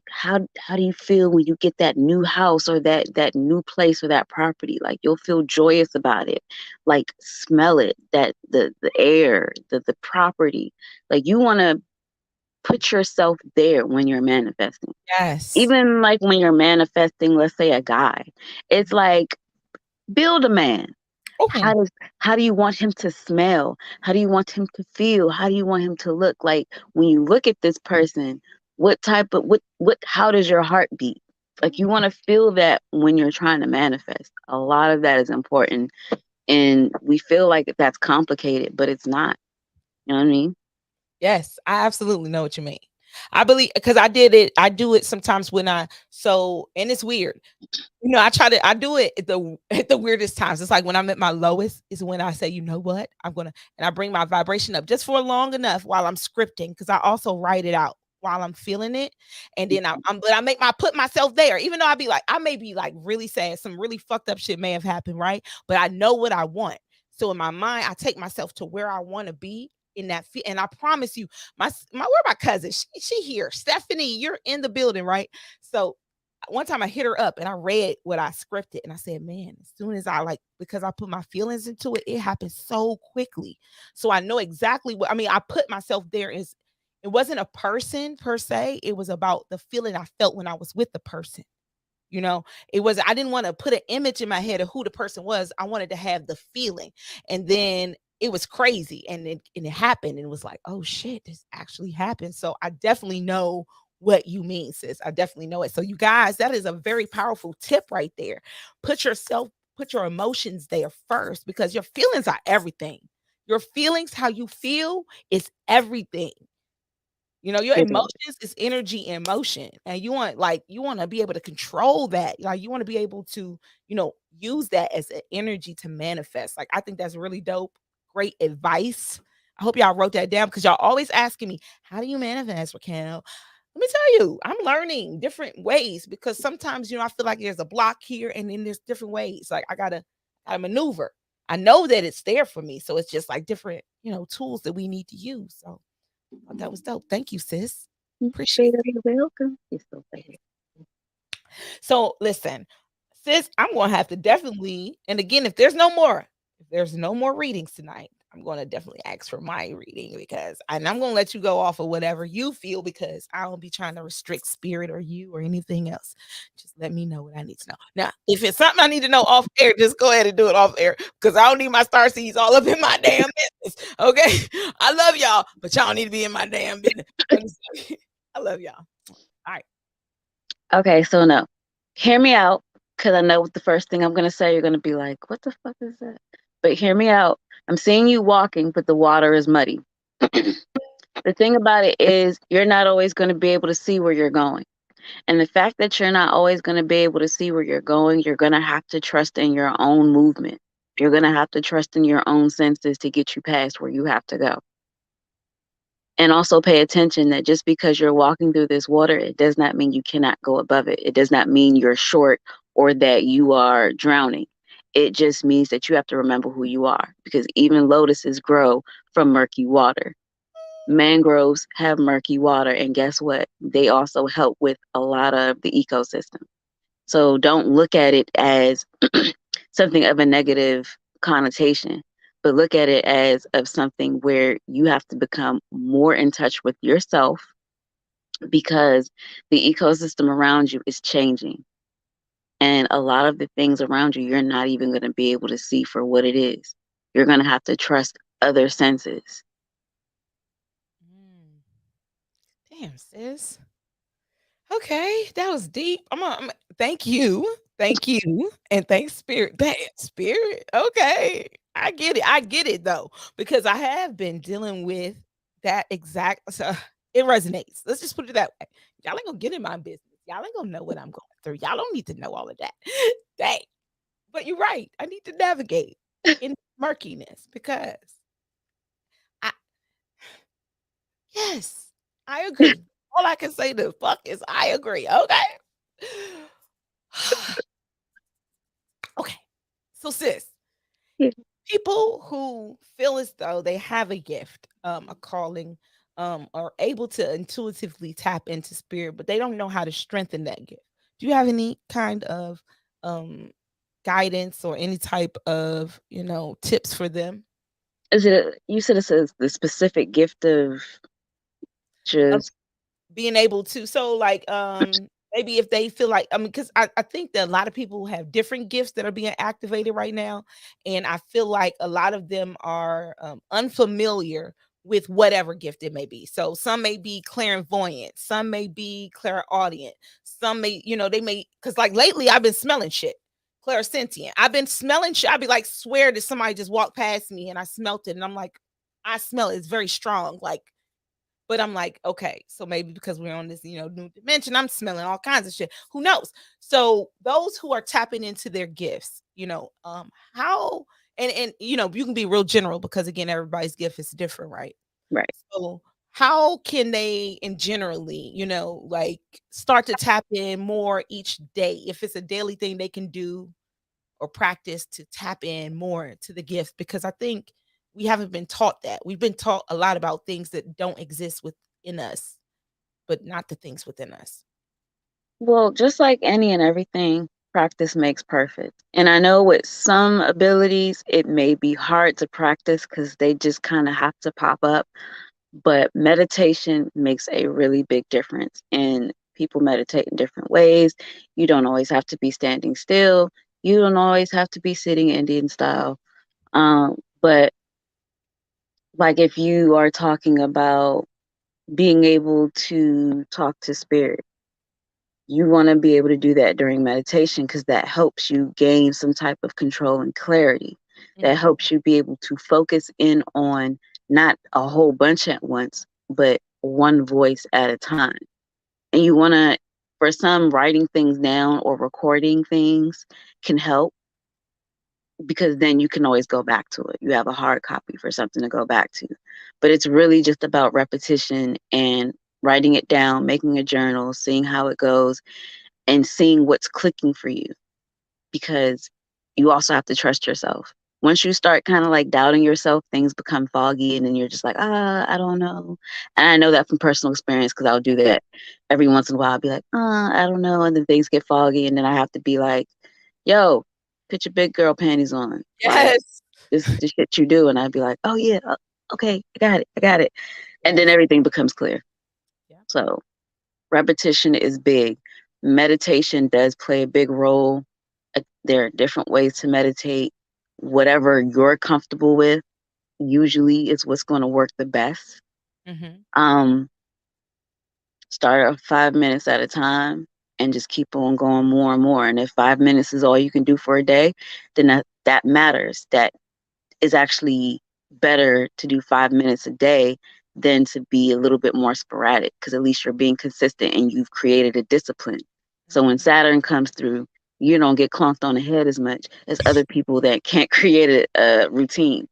you feel when you get that new house or that new place or that property? Like you'll feel joyous about it. Like smell it, that the air, the property. Like you want to put yourself there when you're manifesting. Yes. Even like when you're manifesting, let's say a guy, it's like build a man. Okay. How do you want him to smell? How do you want him to feel? How do you want him to look? Like when you look at this person, what how does your heart beat? Like you want to feel that when you're trying to manifest. A lot of that is important. And we feel like that's complicated, but it's not. You know what I mean? Yes, I absolutely know what you mean. I believe because I did it. I do it sometimes when and it's weird. I do it at the weirdest times. It's like when I'm at my lowest is when I say, you know what, and I bring my vibration up just for long enough while I'm scripting because I also write it out while I'm feeling it, and then but I put myself there, even though I may be like really sad, some really fucked up shit may have happened, right? But I know what I want, so in my mind, I take myself to where I want to be in that, and I promise you, where my cousin, she here, Stephanie, you're in the building, right? So one time I hit her up and I read what I scripted and I said, man, as soon as because I put my feelings into it, it happened so quickly. So I know exactly I put myself there it wasn't a person per se. It was about the feeling I felt when I was with the person. I didn't want to put an image in my head of who the person was. I wanted to have the feeling. And then it was crazy and it happened and it was like, oh shit, this actually happened. So I definitely know what you mean, sis. I definitely know it. So you guys, that is a very powerful tip right there. Put your emotions there first because your feelings are everything. Your feelings, how you feel is everything. Your It is. emotions is energy and motion. And you want to be able to control that. Like you want to be able to, use that as an energy to manifest. Like I think that's really dope. Great advice. I hope y'all wrote that down because y'all always asking me, how do you manifest, Raquel? Let me tell you, I'm learning different ways because sometimes, I feel like there's a block here and then there's different ways. Like I maneuver. I know that it's there for me. So it's just like different, tools that we need to use. So I thought that was dope. Thank you, sis. Appreciate it. Very welcome. You're so funny. So listen, sis, I'm gonna have to definitely, and again, if there's no more readings tonight, I'm gonna definitely ask for my reading and I'm gonna let you go off of whatever you feel because I don't be trying to restrict spirit or you or anything else. Just let me know what I need to know. Now, if it's something I need to know off air, just go ahead and do it off air because I don't need my star seeds all up in my damn business. Okay. I love y'all, but y'all need to be in my damn business. I love y'all. All right. Okay, so no, hear me out, because I know what the first thing I'm gonna say. You're gonna be like, "What the fuck is that?" But hear me out. I'm seeing you walking, but the water is muddy. The thing about it is, you're not always going to be able to see where you're going. And the fact that you're not always going to be able to see where you're going, you're going to have to trust in your own movement. You're going to have to trust in your own senses to get you past where you have to go. And also pay attention that just because you're walking through this water, it does not mean you cannot go above it. It does not mean you're short or that you are drowning. It just means that you have to remember who you are, because even lotuses grow from murky water. Mangroves have murky water, and guess what? They also help with a lot of the ecosystem. So don't look at it as something of a negative connotation, but look at it as of something where you have to become more in touch with yourself, because the ecosystem around you is changing. And a lot of the things around you, you're not even going to be able to see for what it is. You're going to have to trust other senses. Damn, sis. Okay, that was deep. Thank you. Thank you. And thanks, Spirit. Damn, Spirit. Okay. I get it. I get it though. Because I have been dealing with that exact so it resonates. Let's just put it that way. Y'all ain't gonna get in my business. Y'all ain't gonna know what I'm going through. Y'all don't need to know all of that. Dang. But you're right. I need to navigate in murkiness because I yes, I agree. All I can say to fuck is I agree. Okay. Okay. So sis, Yeah. people who feel as though they have a gift, a calling, are able to intuitively tap into spirit, but they don't know how to strengthen that gift. Do you have any kind of um guidance or any type of, tips for them? Is it you said it says the specific gift of just Being able to like maybe if they feel like because I think that a lot of people have different gifts that are being activated right now, and I feel like a lot of them are unfamiliar with whatever gift it may be. So some may be clairvoyant, some may be clairaudient, some may, they may, because like lately I've been smelling shit. Clairsentient. I've been smelling shit. I'd be like, swear that somebody just walked past me and I smelt it, and I'm like, I smell it. It's very strong. Like, but I'm like, okay, so maybe because we're on this, new dimension, I'm smelling all kinds of shit. Who knows? So those who are tapping into their gifts, how and you can be real general because again, everybody's gift is different, right? right. So how can they and generally, like start to tap in more each day? If it's a daily thing they can do or practice to tap in more to the gift, because I think we haven't been taught that. We've been taught a lot about things that don't exist within us, but not the things within us. Well, just like any and everything, practice makes perfect. And I know with some abilities, it may be hard to practice because they just kind of have to pop up. But meditation makes a really big difference. And people meditate in different ways. You don't always have to be standing still. You don't always have to be sitting Indian style. But like if you are talking about being able to talk to spirit, you want to be able to do that during meditation because that helps you gain some type of control and clarity. That helps you be able to focus in on not a whole bunch at once, but one voice at a time. And you want to, for some, writing things down or recording things can help because then you can always go back to it. You have a hard copy for something to go back to. But it's really just about repetition and writing it down, making a journal, seeing how it goes, and seeing what's clicking for you, because you also have to trust yourself. Once you start kind of like doubting yourself, things become foggy, and then you're just like, I don't know. And I know that from personal experience because I'll do that every once in a while. I'll be like, I don't know. And then things get foggy, and then I have to be like, yo, put your big girl panties on. Like, Yes. this is the shit you do. And I'd be like, oh, yeah, okay, I got it. I got it. And then everything becomes clear. Yeah. So repetition is big. Meditation does play a big role. There are different ways to meditate. Whatever you're comfortable with usually is what's going to work the best. Mm-hmm. Um, Start at 5 minutes at a time and just keep on going more and more. And if 5 minutes is all you can do for a day, then that matters. That is actually better to do 5 minutes a day than to be a little bit more sporadic, because at least you're being consistent and you've created a discipline. So when Saturn comes through, you don't get clunked on the head as much as other people that can't create a routine.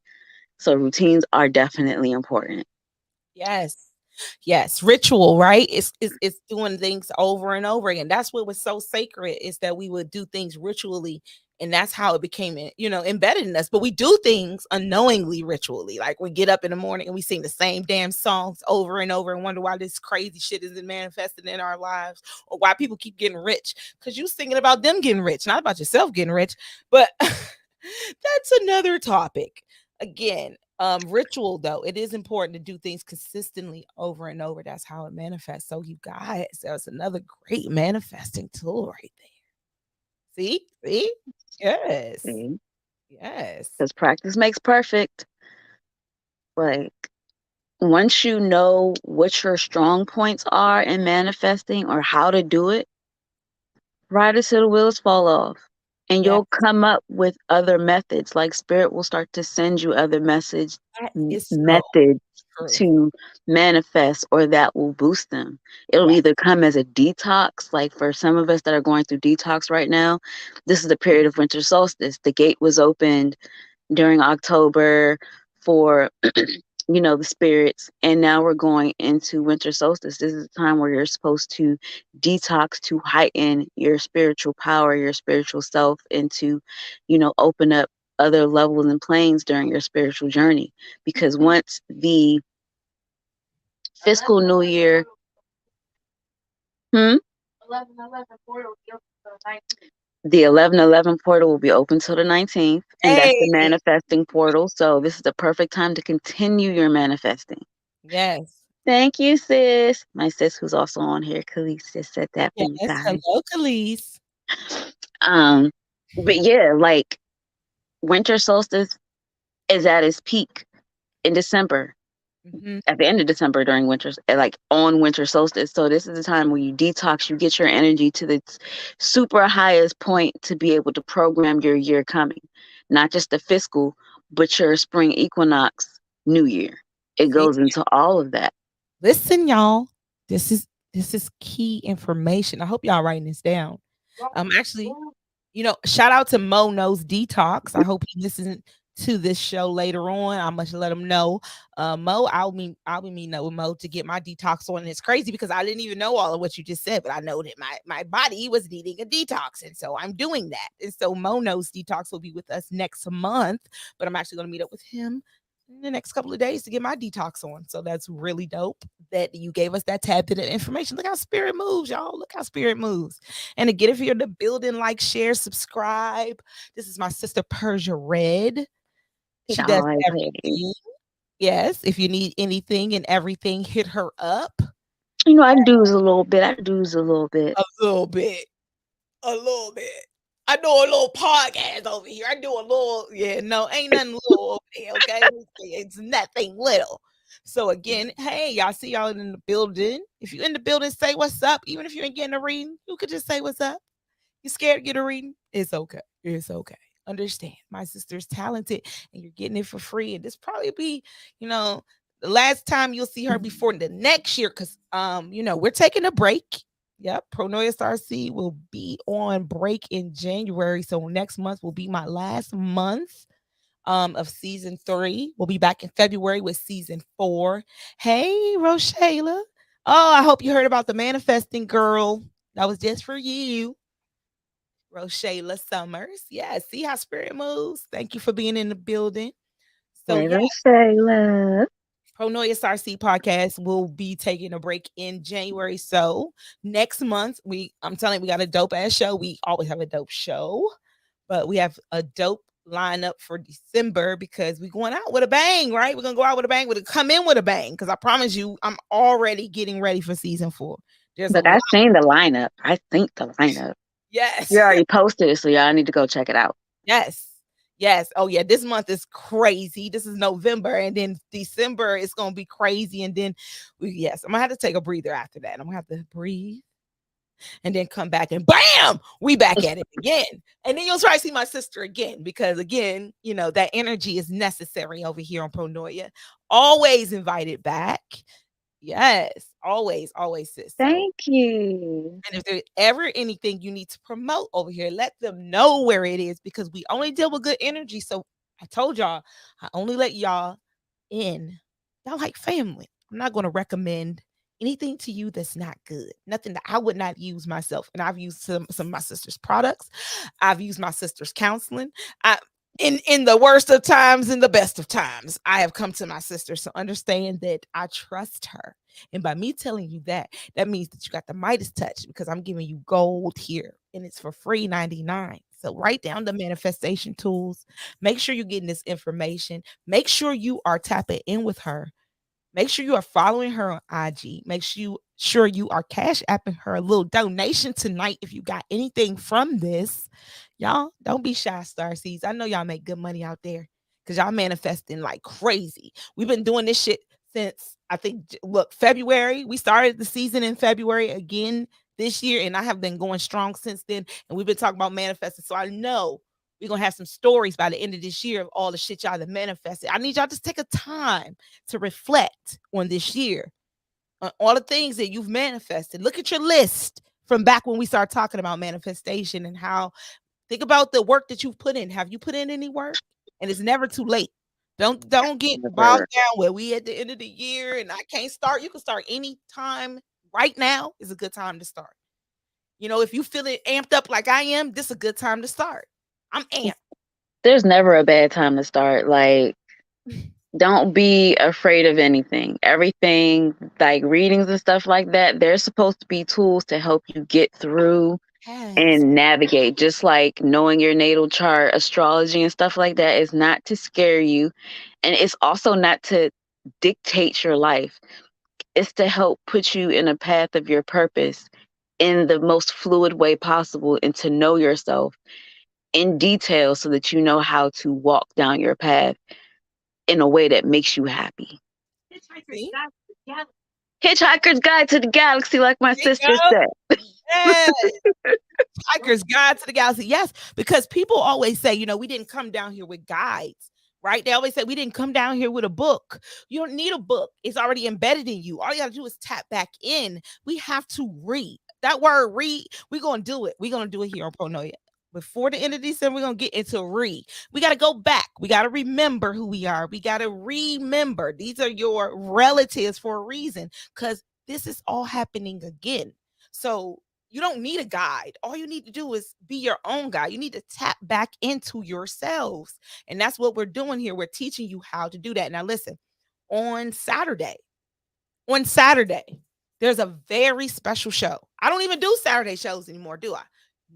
So routines are definitely important. Yes. Yes, ritual, right? It's doing things over and over again. That's what was so sacred, is that we would do things ritually, and that's how it became, embedded in us. But we do things unknowingly, ritually. Like we get up in the morning and we sing the same damn songs over and over and wonder why this crazy shit isn't manifested in our lives, or why people keep getting rich. Because you thinking about them getting rich, not about yourself getting rich. But that's another topic. Again, ritual, though, it is important to do things consistently over and over. That's how it manifests. So you guys, that's another great manifesting tool right there. See, yes, yes. Because practice makes perfect. Like, once you know what your strong points are in manifesting or how to do it, right until the wheels fall off. And Yeah, you'll come up with other methods. Like, spirit will start to send you other that is so methods true. to manifest, or that will boost them. It'll Yeah. either come as a detox, like for some of us that are going through detox right now. This is the period of winter solstice. The gate was opened during October for the spirits, and now we're going into winter solstice. This is a time where you're supposed to detox, to heighten your spiritual power, your spiritual self, and to open up other levels and planes during your spiritual journey. Because once the fiscal new year, hmm, the 1111 portal will be open till the 19th, and that's the Hey, manifesting portal. So this is the perfect time to continue your manifesting. yes, Thank you, sis. My sis, who's also on here, Khalees, just said that for you yes. guys. Hello, Khalees. Um, but yeah, like, winter solstice is at its peak in December, Mhm. at the end of December during like on winter solstice. So this is the time where you detox, you get your energy to the super highest point to be able to program your year coming, not just the fiscal, but your spring equinox, new year. It See, goes into all of that. listen, y'all. This is key information. I hope y'all writing this down. Actually, shout out to Mo Knows Detox. I hope he listens to this show later on. I must let him know. Mo, I'll be meeting up with Mo to get my detox on. And it's crazy because I didn't even know all of what you just said, but I know that my body was needing a detox. And so I'm doing that. And so Mo Knows Detox will be with us next month, but I'm actually going to meet up with him in the next couple of days to get my detox on. So that's really dope that you gave us that tad bit of information. Look how spirit moves, y'all. Look how spirit moves. And to get if you're in the building, like, share, subscribe. This is my sister Persia Red. It She does always is. everything. Yes. If you need anything and everything, hit her up I do's a little bit. I do's a little bit. a little bit. A little bit. I do a little podcast over here. I do a little, no, ain't nothing little over there, okay? It's nothing little. So again, hey, y'all see y'all in the building. If you're in the building, say what's up. Even if you ain't getting a reading, you could just say what's up. You scared to get a reading? It's okay. It's okay. Understand. My sister's talented and you're getting it for free. And this probably be, the last time you'll see her before the next year. Cause we're taking a break. Yep, Pronoia Star Seed will be on break in January. So next month will be my last month of season 3. We'll be back in February with season 4. Hey, Roshayla. Oh, I hope you heard about the manifesting girl. That was just for you. Roshayla Summers. Yeah, see how spirit moves. Thank you for being in the building. So Hey, yeah, Shayla. Pronoia SRC podcast will be taking a break in January. So next month, I'm telling you, we got a dope ass show. We always have a dope show, but we have a dope lineup for December because we're going out with a bang, right? We're gonna go out with a bang, come in with a bang. Because I promise you, I'm already getting ready for season 4. There's a Look, lot. I seen the lineup. I think the lineup. Yes. You already posted it, so y'all need to go check it out. Yes. Yes. Oh yeah. This month is crazy. This is November, and then December is gonna be crazy. And then yes, I'm gonna have to take a breather after that. I'm gonna have to breathe and then come back and bam, we back at it again. And then you'll try to see my sister again because again, that energy is necessary over here on Pronoia. Always invited back. Yes, always, always, sis. So Thank you. and if there's ever anything you need to promote over here, let them know where it is because we only deal with good energy. So I told y'all, I only let y'all in. Y'all like family. I'm not going to recommend anything to you that's not good. Nothing that I would not use myself. And I've used some of my sister's products. I've used my sister's counseling. In the worst of times, in the best of times, I have come to my sister. So understand that I trust her. And by me telling you that, that means that you got the Midas touch because I'm giving you gold here and it's for free 99. So write down the manifestation tools. Make sure you're getting this information. Make sure you are tapping in with her. Make sure you are following her on IG. Make sure you are cash apping her a little donation tonight if you got anything from this. Y'all, don't be shy, Star Seeds. I know y'all make good money out there because y'all manifesting like crazy. We've been doing this shit since I think, look, February. We started the season in February again this year, and I have been going strong since then. And we've been talking about manifesting. So I know we're going to have some stories by the end of this year of all the shit y'all that manifested. I need y'all to take a time to reflect on this year, on all the things that you've manifested. Look at your list from back when we started talking about manifestation and how think about the work that you've put in. Have you put in any work? And it's never too late. Don't get bogged down where we at the end of the year and I can't start. You can start any time. Right now is a good time to start. If you feel it amped up like I am, this is a good time to start. I'm amped. There's never a bad time to start. Like, don't be afraid of anything. Everything, like readings and stuff like that, they're supposed to be tools to help you get through and navigate. Just like knowing your natal chart, astrology and stuff like that is not to scare you. And it's also not to dictate your life. It's to help put you in a path of your purpose in the most fluid way possible and to know yourself in detail so that you know how to walk down your path in a way that makes you happy. Hitchhiker's Guide to the Galaxy, like my sister said. Yes. Hiker's Guide to the Galaxy. Yes, because people always say, we didn't come down here with guides, right? They always say we didn't come down here with a book. You don't need a book. It's already embedded in you. All you got to do is tap back in. We have to read. That word read, we're going to do it. We're going to do it here on Pronoia. Before the end of December, we're going to get into read. We got to go back. We got to remember who we are. We got to remember. These are your relatives for a reason because this is all happening again. So you don't need a guide. All you need to do is be your own guide. You need to tap back into yourselves. And that's what we're doing here. We're teaching you how to do that. Now, listen, on Saturday, there's a very special show. I don't even do Saturday shows anymore, do I?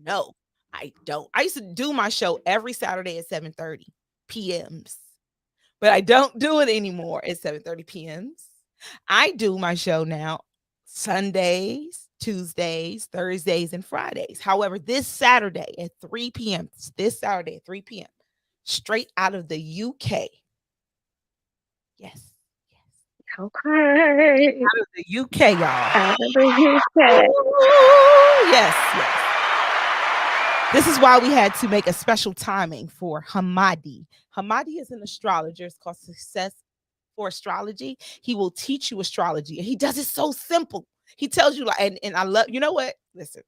No, I don't. I used to do my show every Saturday at 7:30 p.m.s, but I don't do it anymore at 7:30 p.m.s. I do my show now Sundays, Tuesdays, Thursdays, and Fridays. However, this Saturday at 3 p.m., straight out of the UK. Yes. Okay. Out of the UK, y'all. Out of the UK. Ooh, yes. This is why we had to make a special timing for Hamadi. Hamadi is an astrologer. It's called Success for Astrology. He will teach you astrology, and he does it so simple. He tells you like, and I love. You know what? Listen,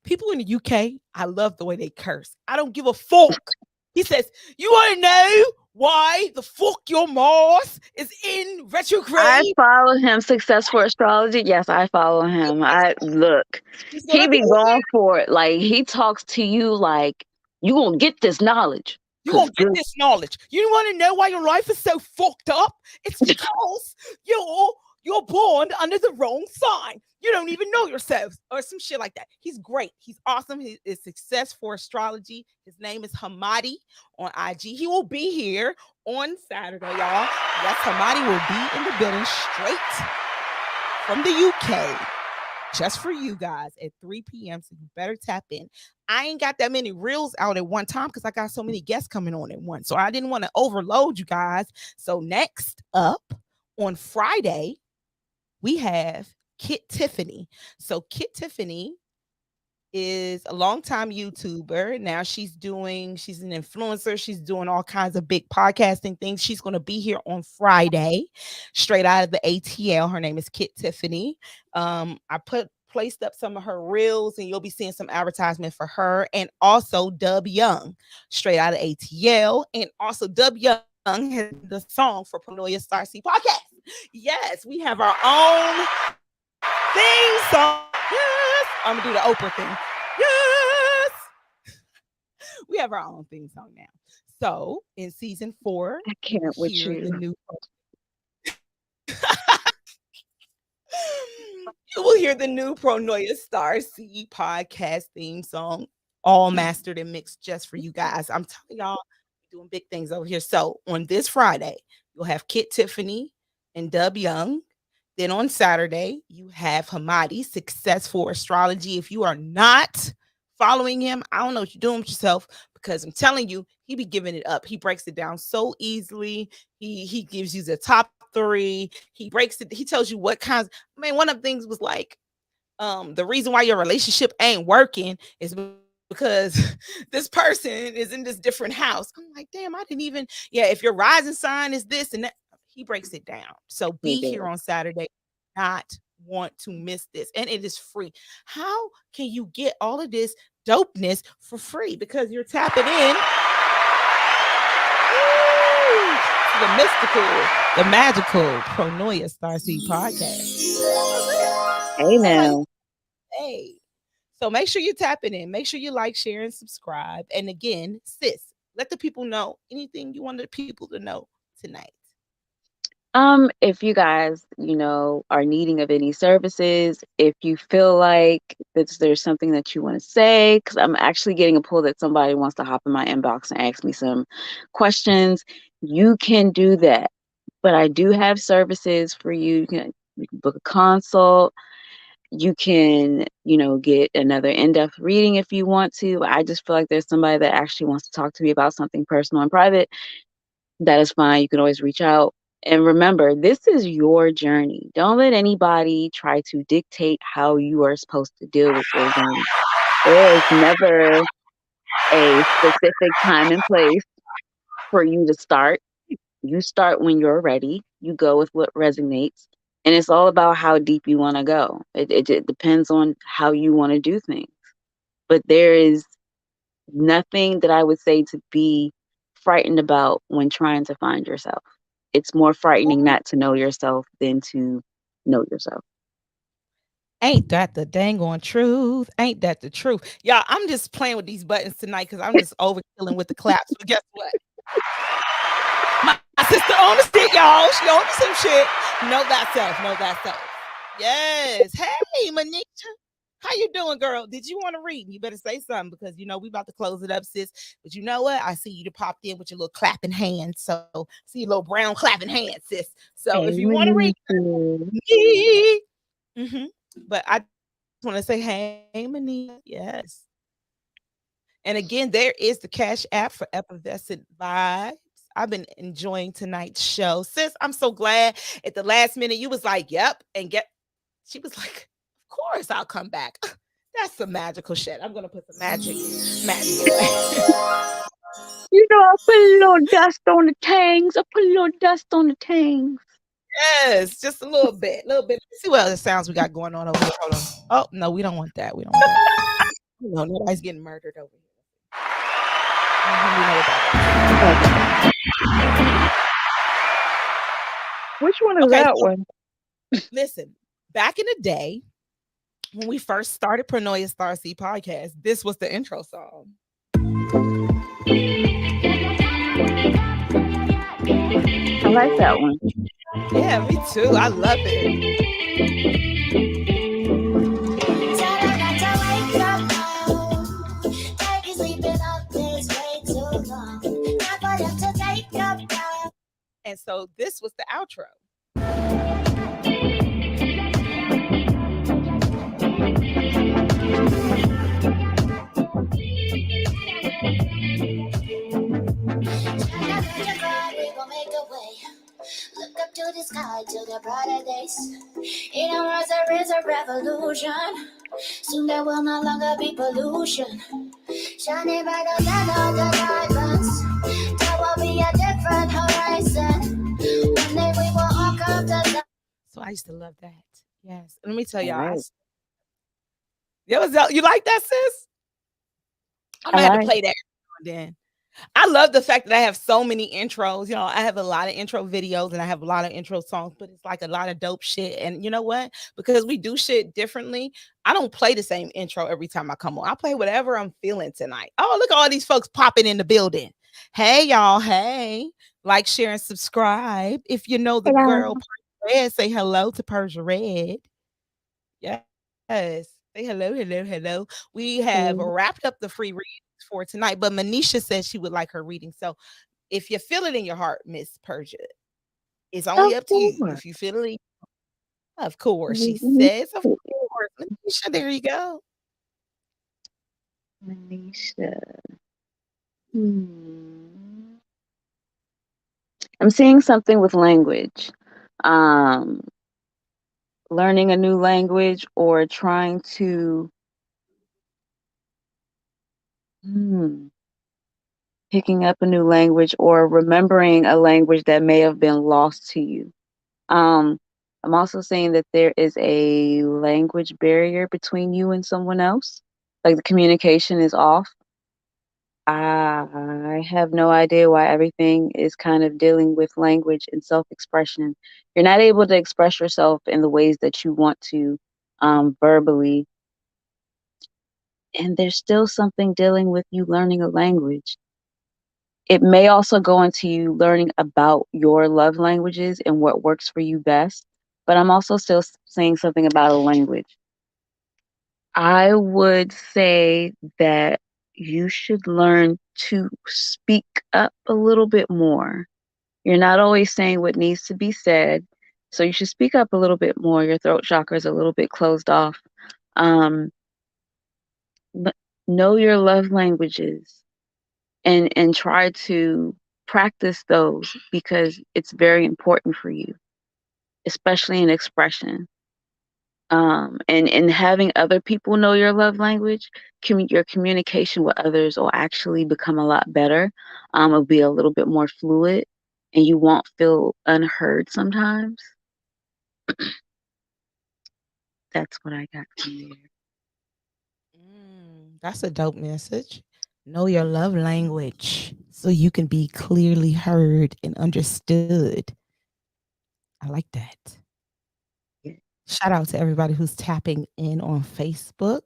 people in the UK, I love the way they curse. I don't give a fuck. He says, "You want to know why the fuck your Mars is in I retrograde?" follow him. Success for astrology. Yes, I follow him. I look. He's He gonna be be here. going for it. Like he talks to you like you gonna get this knowledge. You Cause won't get this knowledge. You want to know why your life is so fucked up? It's because you're born under the wrong sign. You don't even know yourself, or some shit like that. He's great. He's awesome. He is success for astrology. His name is Hamadi on IG. He will be here on Saturday, y'all. Yes, Hamadi will be in the building straight from the UK just for you guys at 3 p.m. So you better tap in. I ain't got that many reels out at one time because I got so many guests coming on at once. So I didn't want to overload you guys. So next up on Friday, we have Kit Tiffany. So Kit Tiffany is a longtime YouTuber. Now she's an influencer. She's doing all kinds of big podcasting things. She's going to be here on Friday, straight out of the ATL. Her name is Kit Tiffany. I placed up some of her reels, and you'll be seeing some advertisement for her, and also Dub Young, straight out of ATL, and also Dub Young has the song for Pronoia Star C podcast. Yes, we have our own theme song. Yes, I'm gonna do the Oprah thing. Yes, we have our own theme song now. So in season 4, I can't with hear the you. new. You will hear the new Pronoia Star C podcast theme song, all mastered and mixed just for you guys. I'm telling y'all, we're doing big things over here. So on this Friday, you'll have Kit Tiffany and Dub Young. Then on Saturday, you have Hamadi, Success for Astrology. If you are not following him, I don't know what you're doing with yourself, because I'm telling you, he be giving it up. He breaks it down so easily. He gives you the top 3. He breaks it. He tells you what kinds. I mean, one of the things was like, the reason why your relationship ain't working is because this person is in this different house. I'm like, damn, I didn't even. Yeah, if your rising sign is this and that, he breaks it down. So He be did. here on Saturday. Not want to miss this, and it is free. How can you get all of this dopeness for free? Because you're tapping in to the mystical, the magical Pronoia Star Seed podcast. Hey That's how you now. say. So make sure you're tapping in. Make sure you like, share, and subscribe. And again, sis, let the people know anything you want the people to know tonight. If you guys, are needing of any services, if you feel like there's something that you want to say, because I'm actually getting a pull that somebody wants to hop in my inbox and ask me some questions, you can do that. But I do have services for you. You can book a consult. You can, get another in-depth reading if you want to. I just feel like there's somebody that actually wants to talk to me about something personal and private. That is fine. You can always reach out. And remember, this is your journey. Don't let anybody try to dictate how you are supposed to deal with your journey. There is never a specific time and place for you to start. You start when you're ready. You go with what resonates. And it's all about how deep you want to go. It depends on how you want to do things. But there is nothing that I would say to be frightened about when trying to find yourself. It's more frightening not to know yourself than to know yourself. Ain't that the dang on truth? Ain't that the truth? Y'all, I'm just playing with these buttons tonight because I'm just overkilling with the claps. But guess what? My sister on the stick, y'all. She on some shit. Know that self. Know that self. Yes. Hey, Manisha. How you doing, girl? Did you want to read? You better say something because we about to close it up, sis. But you know what? I see you popped in with your little clapping hands. So see your little brown clapping hands, sis. So if you want to read, me. But I want to say, hey, Manisha. Yes. And again, there is the Cash App for Effervescent Vibes. I've been enjoying tonight's show. Sis, I'm so glad at the last minute you was like, yep, and she was like, of course I'll come back. That's some magical shit. I'm gonna put some magic. I put a little dust on the tangs. I put a little dust on the tangs. Yes, just a little bit, little bit. Let's see what other sounds we got going on over here. Hold on. Oh no, we don't want that. We don't want that. No, nobody's getting murdered over here. We know about Which one that. is Okay, that so one? listen. Back in the day, when we first started Pronoia Starseed podcast, this was the intro song. I like that one. Yeah, me too. I love it. And so this was the outro. Look up to the sky to the brighter days. In our world there is a revolution. Soon there will no longer be pollution. Shining brighter than all the diamonds. There will be a different horizon. One day we will all come to. So I used to love that. Yes. Let me tell y'all. Right. You like that, sis? I'm gonna have to play that every now and then. I love the fact that I have so many intros. You know, I have a lot of intro videos and I have a lot of intro songs, but it's like a lot of dope shit. And you know what? Because we do shit differently, I don't play the same intro every time I come on. I play whatever I'm feeling tonight. Oh, look at all these folks popping in the building. Hey, y'all. Hey, like, share, and subscribe. If you know the girl, Persia Red, say hello to Persia Red. Yes. Say hello, hello, hello. We have wrapped up the free readings for tonight, but Manisha said she would like her reading. So if you feel it in your heart, Miss Persia, it's only up to you. If you feel it, of course, she says, of course. Manisha, there you go. Manisha. I'm seeing something with language. Learning a new language or trying to picking up a new language or remembering a language that may have been lost to you. I'm also saying that there is a language barrier between you and someone else. Like the communication is off. I have no idea why everything is kind of dealing with language and self-expression. You're not able to express yourself in the ways that you want to verbally. And there's still something dealing with you learning a language. It may also go into you learning about your love languages and what works for you best. But I'm also still saying something about a language. I would say that you should learn to speak up a little bit more. You're not always saying what needs to be said. So you should speak up a little bit more. Your throat chakra is a little bit closed off. But know your love languages and try to practice those because it's very important for you, especially in expression. And having other people know your love language, your communication with others will actually become a lot better. It'll be a little bit more fluid, and you won't feel unheard sometimes. That's what I got from there. That's a dope message. Know your love language so you can be clearly heard and understood. I like that. Shout out to everybody who's tapping in on Facebook.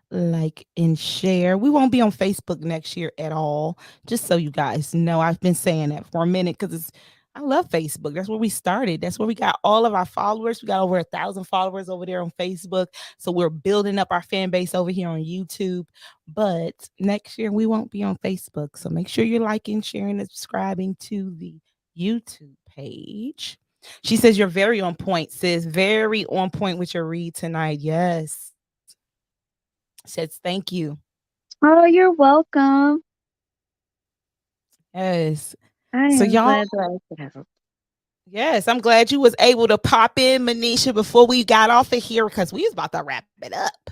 Like and share. We won't be on Facebook next year at all. Just so you guys know, I've been saying that for a minute because I love Facebook. That's where we started. That's where we got all of our followers. We got over 1,000 followers over there on Facebook. So we're building up our fan base over here on YouTube. But next year we won't be on Facebook. So make sure you're liking, sharing, and subscribing to the YouTube page. She says you're very on point, sis. Very on point with your read tonight. Yes. Says thank you. Oh, you're welcome. Yes. I So am y'all, glad that I could help. yes, I'm glad you was able to pop in, Manisha, before we got off of here because we was about to wrap it up.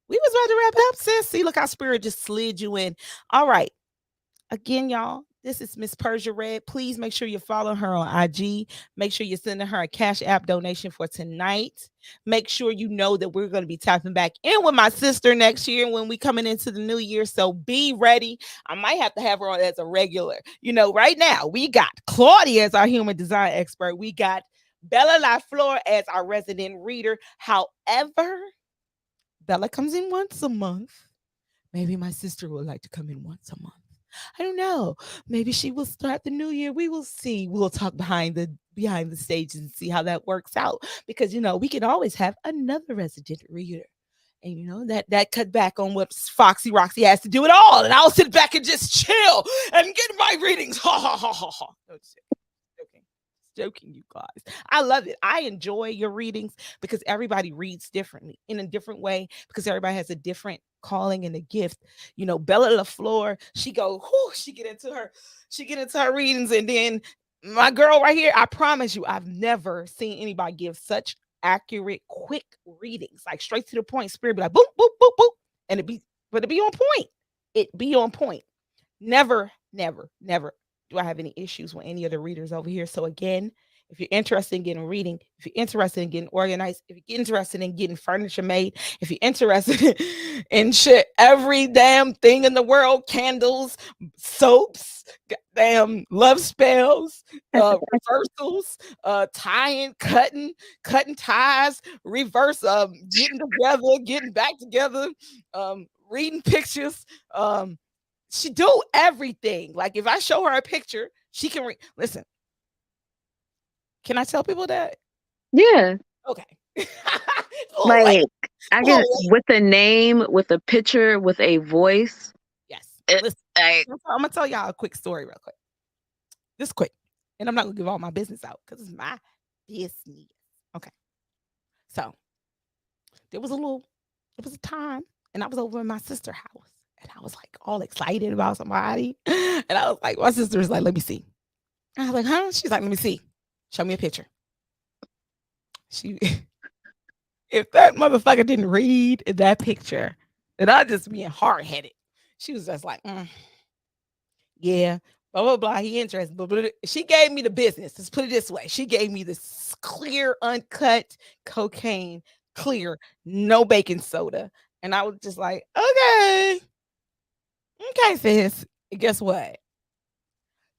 We was about to wrap it up, sis. See, look how spirit just slid you in. All right. Again, y'all, This is Miss Persia Red. Please make sure you follow her on IG. Make sure you're sending her a Cash App donation for tonight. Make sure you know that we're going to be tapping back in with my sister next year when we coming into the new year. So be ready. I might have to have her on as a regular. Right now we got Claudia as our human design expert. We got Bella LaFleur as our resident reader. However, Bella comes in once a month. Maybe my sister would like to come in once a month. I don't know. Maybe she will start the new year. We will see. We'll talk behind the stage and see how that works out. Because we can always have another resident reader. And that cut back on what Foxy Roxy has to do it all. And I'll sit back and just chill and get my readings. Ha ha ha ha ha. No, joking, you guys. I love it. I enjoy your readings because everybody reads differently in a different way because everybody has a different calling and a gift. Bella LaFleur, she get into her readings, and then my girl right here, I promise you, I've never seen anybody give such accurate, quick readings, like straight to the point. Spirit be like boop, boop, boop, boop, and it be on point. It be on point. Never, never, never do I have any issues with any of the readers over here. So again, if you're interested in getting reading, if you're interested in getting organized, if you're interested in getting furniture made, if you're interested in shit, every damn thing in the world, candles, soaps, damn love spells, reversals, tying, cutting ties, reverse, getting together, getting back together, reading pictures, she do everything. Like if I show her a picture, she can listen. Can I tell people that? Yeah. Okay. Like I get with a name, with a picture, with a voice. Yes. Listen, I'm gonna tell y'all a quick story real quick. This quick. And I'm not gonna give all my business out because it's my business. Okay. So there was a time, and I was over in my sister's house. And I was like all excited about somebody. And I was like, my sister was like, let me see. I was like, huh? She's like, let me see. Show me a picture. If that motherfucker didn't read that picture, then I just being hard-headed. She was just like, yeah, blah, blah, blah. He interested. Blah, blah, blah. She gave me the business. Let's put it this way. She gave me this clear, uncut cocaine, clear, no baking soda. And I was just like, okay. Okay, sis. And guess what?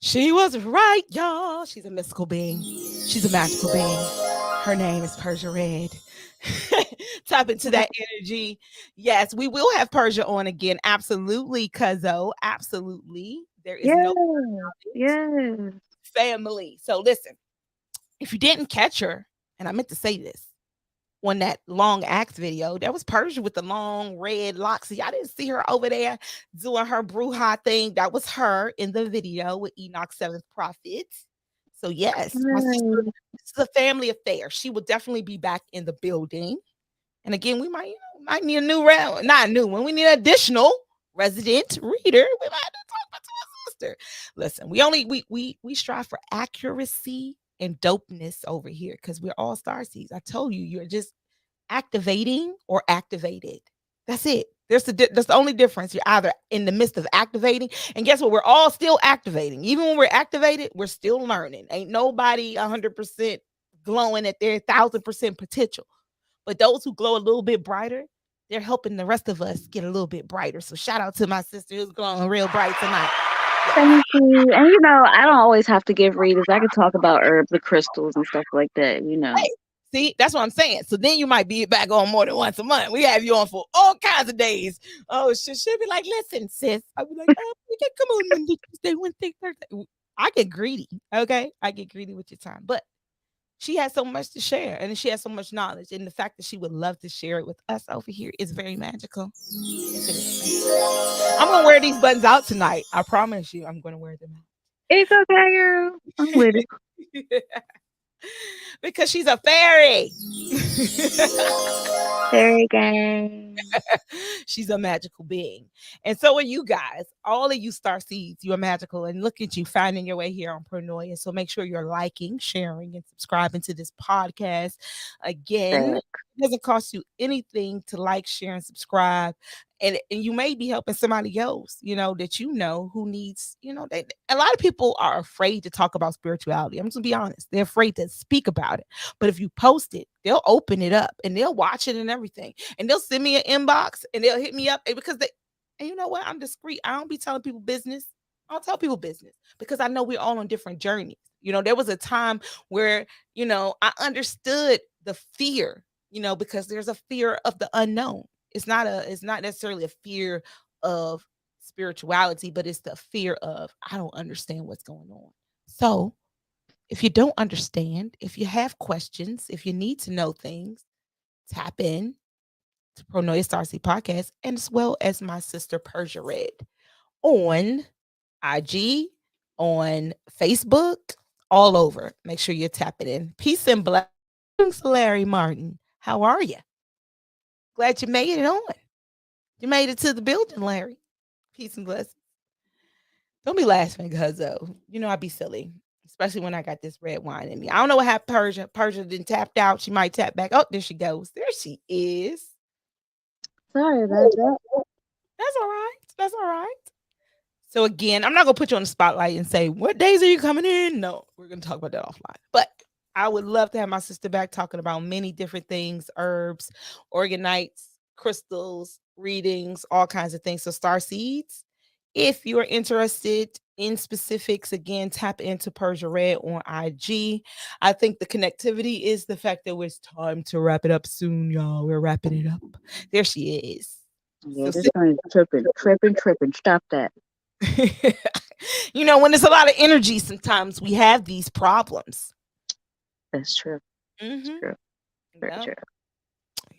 She was right, y'all. She's a mystical being. She's a magical being. Her name is Persia Red. Tap into that energy. Yes, we will have Persia on again. Absolutely, Cuzzo. Absolutely. There is no family. So listen, if you didn't catch her, and I meant to say this, on that long act video, that was Persia with the long red locks. See, I didn't see her over there doing her Bruja thing. That was her in the video with Enoch Seventh Prophet. So yes, my sister, this is a family affair. She will definitely be back in the building. And again, we might need a new round, not a new one. We need an additional resident reader. We might have to talk about to my sister. Listen, we strive for accuracy and dopeness over here because we're all star seeds. I told you, you're just activating or activated. That's it. That's the only difference. You're either in the midst of activating, and guess what? We're all still activating. Even when we're activated, we're still learning. Ain't nobody 100% glowing at their 1,000% potential. But those who glow a little bit brighter, they're helping the rest of us get a little bit brighter. So shout out to my sister who's glowing real bright tonight. Thank you. And I don't always have to give readings. I can talk about herbs, the crystals, and stuff like that. Hey, see, that's what I'm saying. So then you might be back on more than once a month. We have you on for all kinds of days. Oh, she'll be like, listen, sis. I'll be like, oh, we can come on Monday, Tuesday, Wednesday, Thursday. I get greedy. Okay. I get greedy with your time. But she has so much to share, and she has so much knowledge. And the fact that she would love to share it with us over here is very magical. I'm going to wear these buttons out tonight. I promise you, I'm going to wear them out. It's okay, girl. I'm with it. Because she's a fairy. Fairy gang. She's a magical being. And so are you guys. All of you star seeds, you are magical. And look at you finding your way here on Pronoia. So make sure you're liking, sharing, and subscribing to this podcast. Again, doesn't cost you anything to like, share, and subscribe. And you may be helping somebody else, that who needs, a lot of people are afraid to talk about spirituality. I'm just gonna be honest. They're afraid to speak about it. But if you post it, they'll open it up and they'll watch it and everything. And they'll send me an inbox and they'll hit me up and you know what? I'm discreet. I don't be telling people business. I don't tell people business because I know we're all on different journeys. There was a time where, I understood the fear, because there's a fear of the unknown. It's not necessarily a fear of spirituality, but it's the fear of, I don't understand what's going on. So if you don't understand, if you have questions, if you need to know things, tap in to Pronoia Starseed Podcast, and as well as my sister Persia Red on IG, on Facebook, all over. Make sure you're tapping in. Peace and blessings, Larry Martin. How are you? Glad you made it on. You made it to the building, Larry. Peace and blessings. Don't be laughing, because I'd be silly, especially when I got this red wine in me. I don't know what happened, Persia. Persia didn't tapped out. She might tap back. Oh, there she goes. There she is. Sorry about that. That's all right. That's all right. So again, I'm not going to put you on the spotlight and say, what days are you coming in? No, we're going to talk about that offline. But I would love to have my sister back talking about many different things, herbs, organites, crystals, readings, all kinds of things. So star seeds, if you're interested in specifics, again, tap into Persia Red on IG. I think the connectivity is the fact that it's time to wrap it up soon, y'all. We're wrapping it up. There she is. Yeah, this thing is tripping. Stop that. When there's a lot of energy, sometimes we have these problems. That's true. That's true. Very true.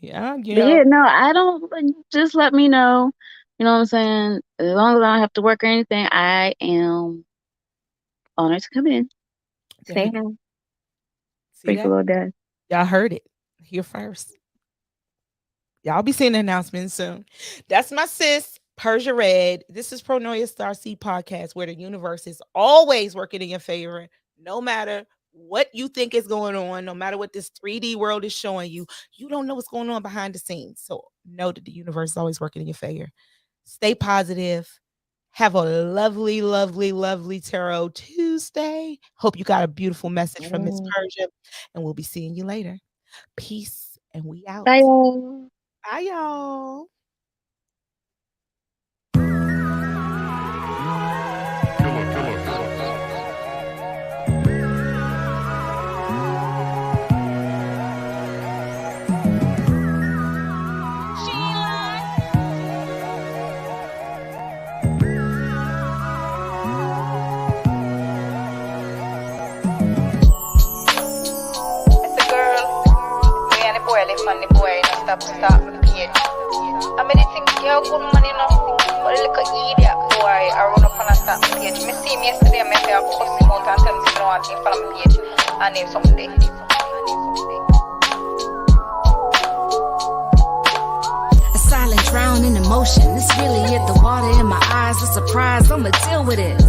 Yeah, no, I don't. Just let me know. You know what I'm saying? As long as I don't have to work or anything, I am honored to come in. Say hi. Sprinkle little dad. Y'all heard it here first. Y'all be seeing the announcement soon. That's my sis, Persia Red. This is Pronoia Starseed Podcast, where the universe is always working in your favor, no matter what you think is going on, no matter what this 3D world is showing you. You don't know what's going on behind the scenes. So know that the universe is always working in your favor. Stay positive. Have a lovely, lovely, lovely Tarot Tuesday. Hope you got a beautiful message from Miss Persia, and we'll be seeing you later. Peace, and we out. Bye, y'all. Bye, y'all. Funny boy, no stop with the page. I made it think you're good money, no. But look at idiot boy, I run up on a stop page. Me see me yesterday, me say I post him out and tell me to want to follow my page. I name someday. A silent drown in emotion. This really hit the water in my eyes. A surprise, I'ma deal with it.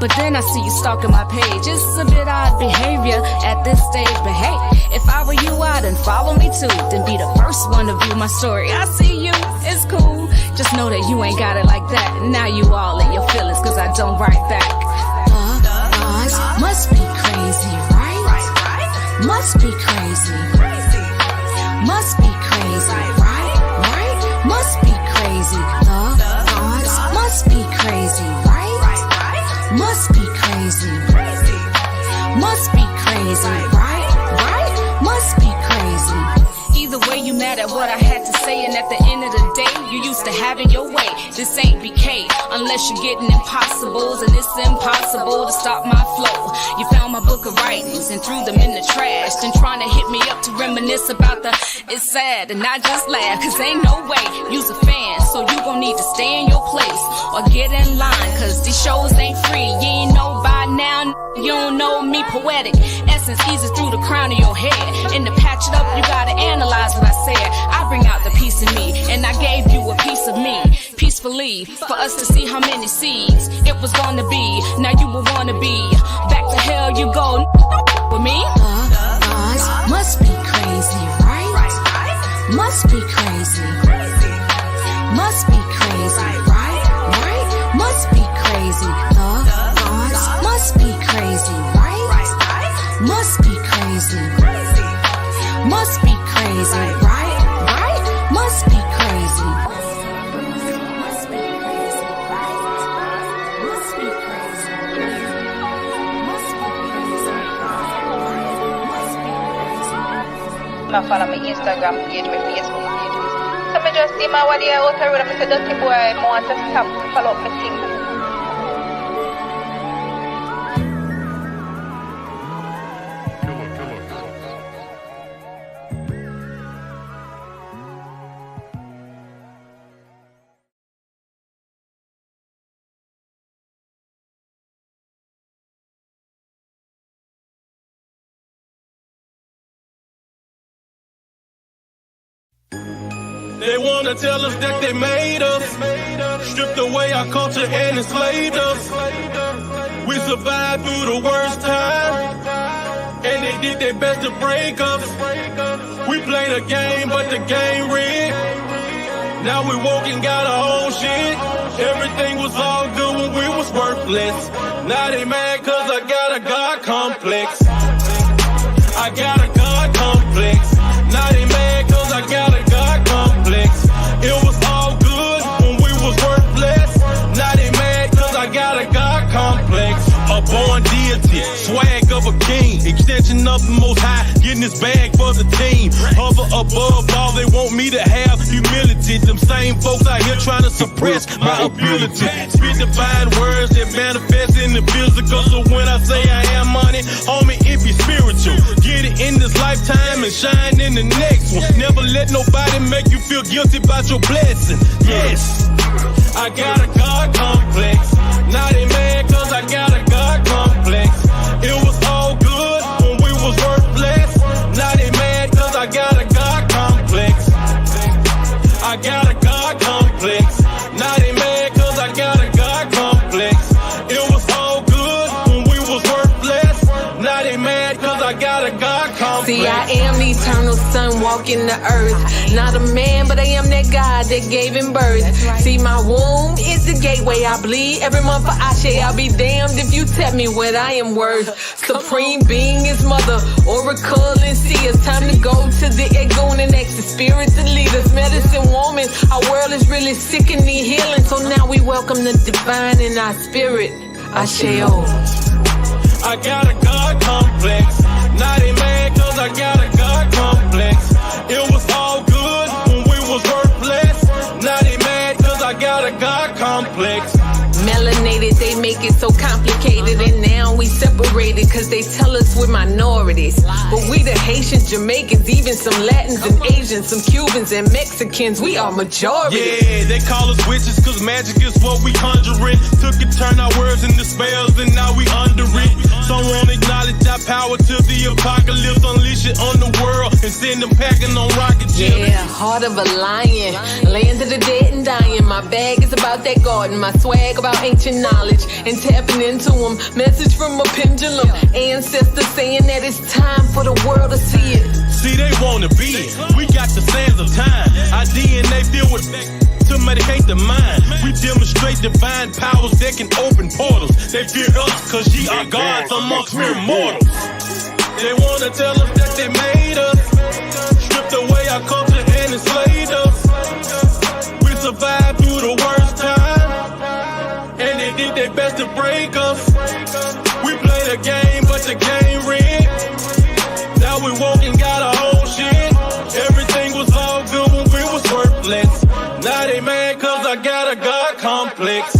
But then I see you stalking my page. It's a bit odd behavior at this stage, but hey, if I were you, I'd follow me too. Then be the first one to view my story. I see you, it's cool. Just know that you ain't got it like that. Now you all in your feelings, cause I don't write back. Thoughts must be crazy, right? Must be crazy. Must be crazy, right? Must be crazy. Thoughts must be crazy, right? Must be crazy. Must be crazy, right? Must be crazy. Either way, you mad at what I had to say, and at the end of the day, you used to have it your way. This ain't BK, unless you're getting impossibles, and it's impossible to stop my flow. You found my book of writings and threw them in the trash, then trying to hit me up to reminisce about it's sad, and I just laugh, cause ain't no way you's a fan, so you gon' need to stay in your place or get in line, cause these shows ain't free. You ain't know by now, you don't know me. Poetic essence eases through the crown of your head, and to patch it up you gotta analyze what I said. I bring out the piece in me, and I gave you a piece of me peacefully, for us to see how many seeds it was gonna be. Now you will wanna be back to hell you go with me. Must be crazy, right? Must be crazy. Must be crazy, right? Right? Must be crazy. The thoughts must be crazy, right? Must be crazy. Must be crazy, right? Right? Must be crazy. Must be crazy, right? Must be crazy. Must be crazy, right? Must be crazy. I follow my Instagram page, my Facebook page. So I just see my what they out there and I say, dirty boy, I want to stop, follow up my thing. They wanna tell us that they made us, stripped away our culture and enslaved us. We survived through the worst time, and they did their best to break us. We played a game, but the game rigged. Now we woke and got our own shit. Everything was all good when we was worthless. Now they mad cause I got a God complex. I got a God complex. Now they mad cause I got a God complex. It was all good when we was worthless. Now they mad cause I got a God complex. A born deity, swag of a king, extension of the most high, getting this bag for the team. Hover above all, they want me to have humility. Them same folks out here trying to suppress my ability. Spit divine words that manifest in the physical. So when I say I am money, homie, it be spiritual. Get it in this lifetime and shine in the next one. Never let nobody make you feel guilty about your blessing. Yes, I got a God complex. Now they mad cause I got a God complex. It was all good when we was worthless. Now they mad cause I got a God complex. I got a God complex. Now they mad cause I got a God complex. It was all good when we was worthless. Now they mad cause I got a God complex. See, I am the eternal son walking the earth. Not a man, but I am that God that gave him birth. See, my womb is the gateway. I bleed every month for Ashe. I'll be damned if you tell me what I am worth. Supreme being is mother, oracle and see. It's time to go to the Egon and ask the spirits and leaders. Medicine woman, our world is really sick and need healing. So now we welcome the divine in our spirit. Ashe. I got a God complex. Now they mad cause I got a God complex. It was all good when we was worthless. Now they mad cause I got a God complex. Melanated, they make it so complicated, and now we separated cause they tell us we're minorities. But we the Haitians, Jamaicans, even some Latins and Asians, some Cubans and Mexicans, we are majority. Yeah, they call us witches cause magic is what we conjuring. Took and turned our words into spells and now we under it. Some won't acknowledge our power to the apocalypse. Unleash it on the world and send them packing on rocket ships. Yeah, heart of a lion, land of the dead and dying. My bag is about that garden, my swag about ancient knowledge and tapping into them. Message from a pendulum, ancestors saying that it's time for the world to see it. See, they wanna be it. We got the sands of time. Our DNA filled with to medicate the mind. We demonstrate divine powers that can open portals. They fear us cause ye are gods amongst mere mortals. They wanna tell us that they made us, stripped away our culture and enslaved us. We survived through the worst time, and they did their best to break us. We played a game, but the game rigged. Now we woke and got our own shit. Everything was all good when we was worthless. Now they mad cause I got a God complex.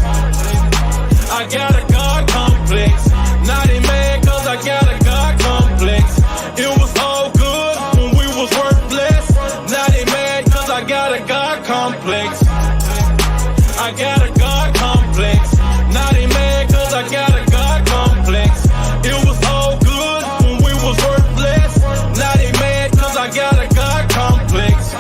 I got a God complex. Now they mad cause I got a God complex. It was all good when we was worthless. Now they mad cause I got a God complex. I got a God complex. Now they mad cause I got a God complex. It was all good when we was worthless. Now they mad cause I got a God complex.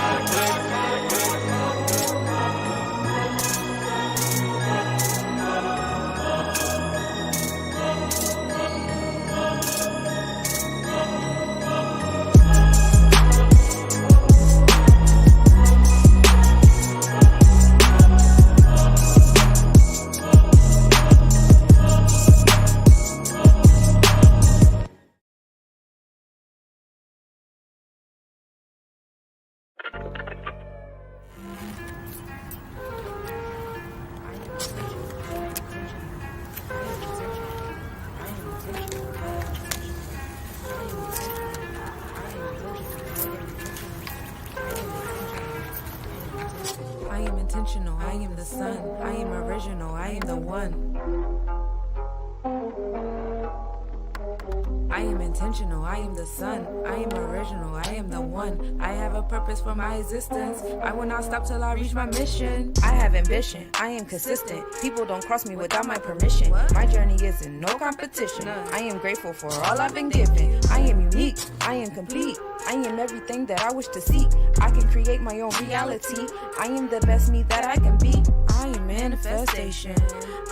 am intentional, I am the sun. I am original, I am the one. I am intentional, I am the sun. I am original, I am the one. I have a purpose for my existence. I will not stop till I reach my mission. I have ambition, I am consistent. People don't cross me without my permission. My journey is in no competition. I am grateful for all I've been given. I am unique, I am complete. I am everything that I wish to see. I can create my own reality. I am the best me that I can be. I am manifestation.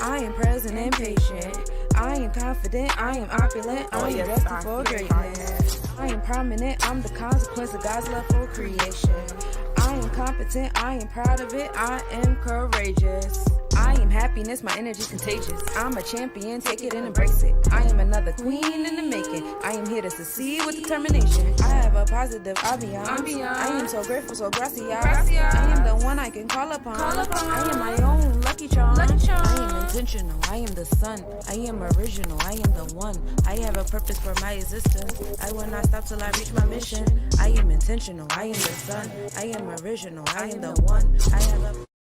I am present and patient. I am confident, I am opulent, I am destined for greatness. I am prominent, I'm the consequence of God's love for creation. I am competent, I am proud of it, I am courageous. I am happiness, my energy's contagious. I'm a champion, take it and embrace it. I am another queen in the making. I am here to succeed with determination. I have a positive ambiance. I am so grateful, so gracias. I am the one I can call upon. I am my own lucky charm. I am intentional, I am the sun. I am original, I am the one. I have a purpose for my existence. I will not stop till I reach my mission. I am intentional, I am the sun. I am original, I am the one. I have a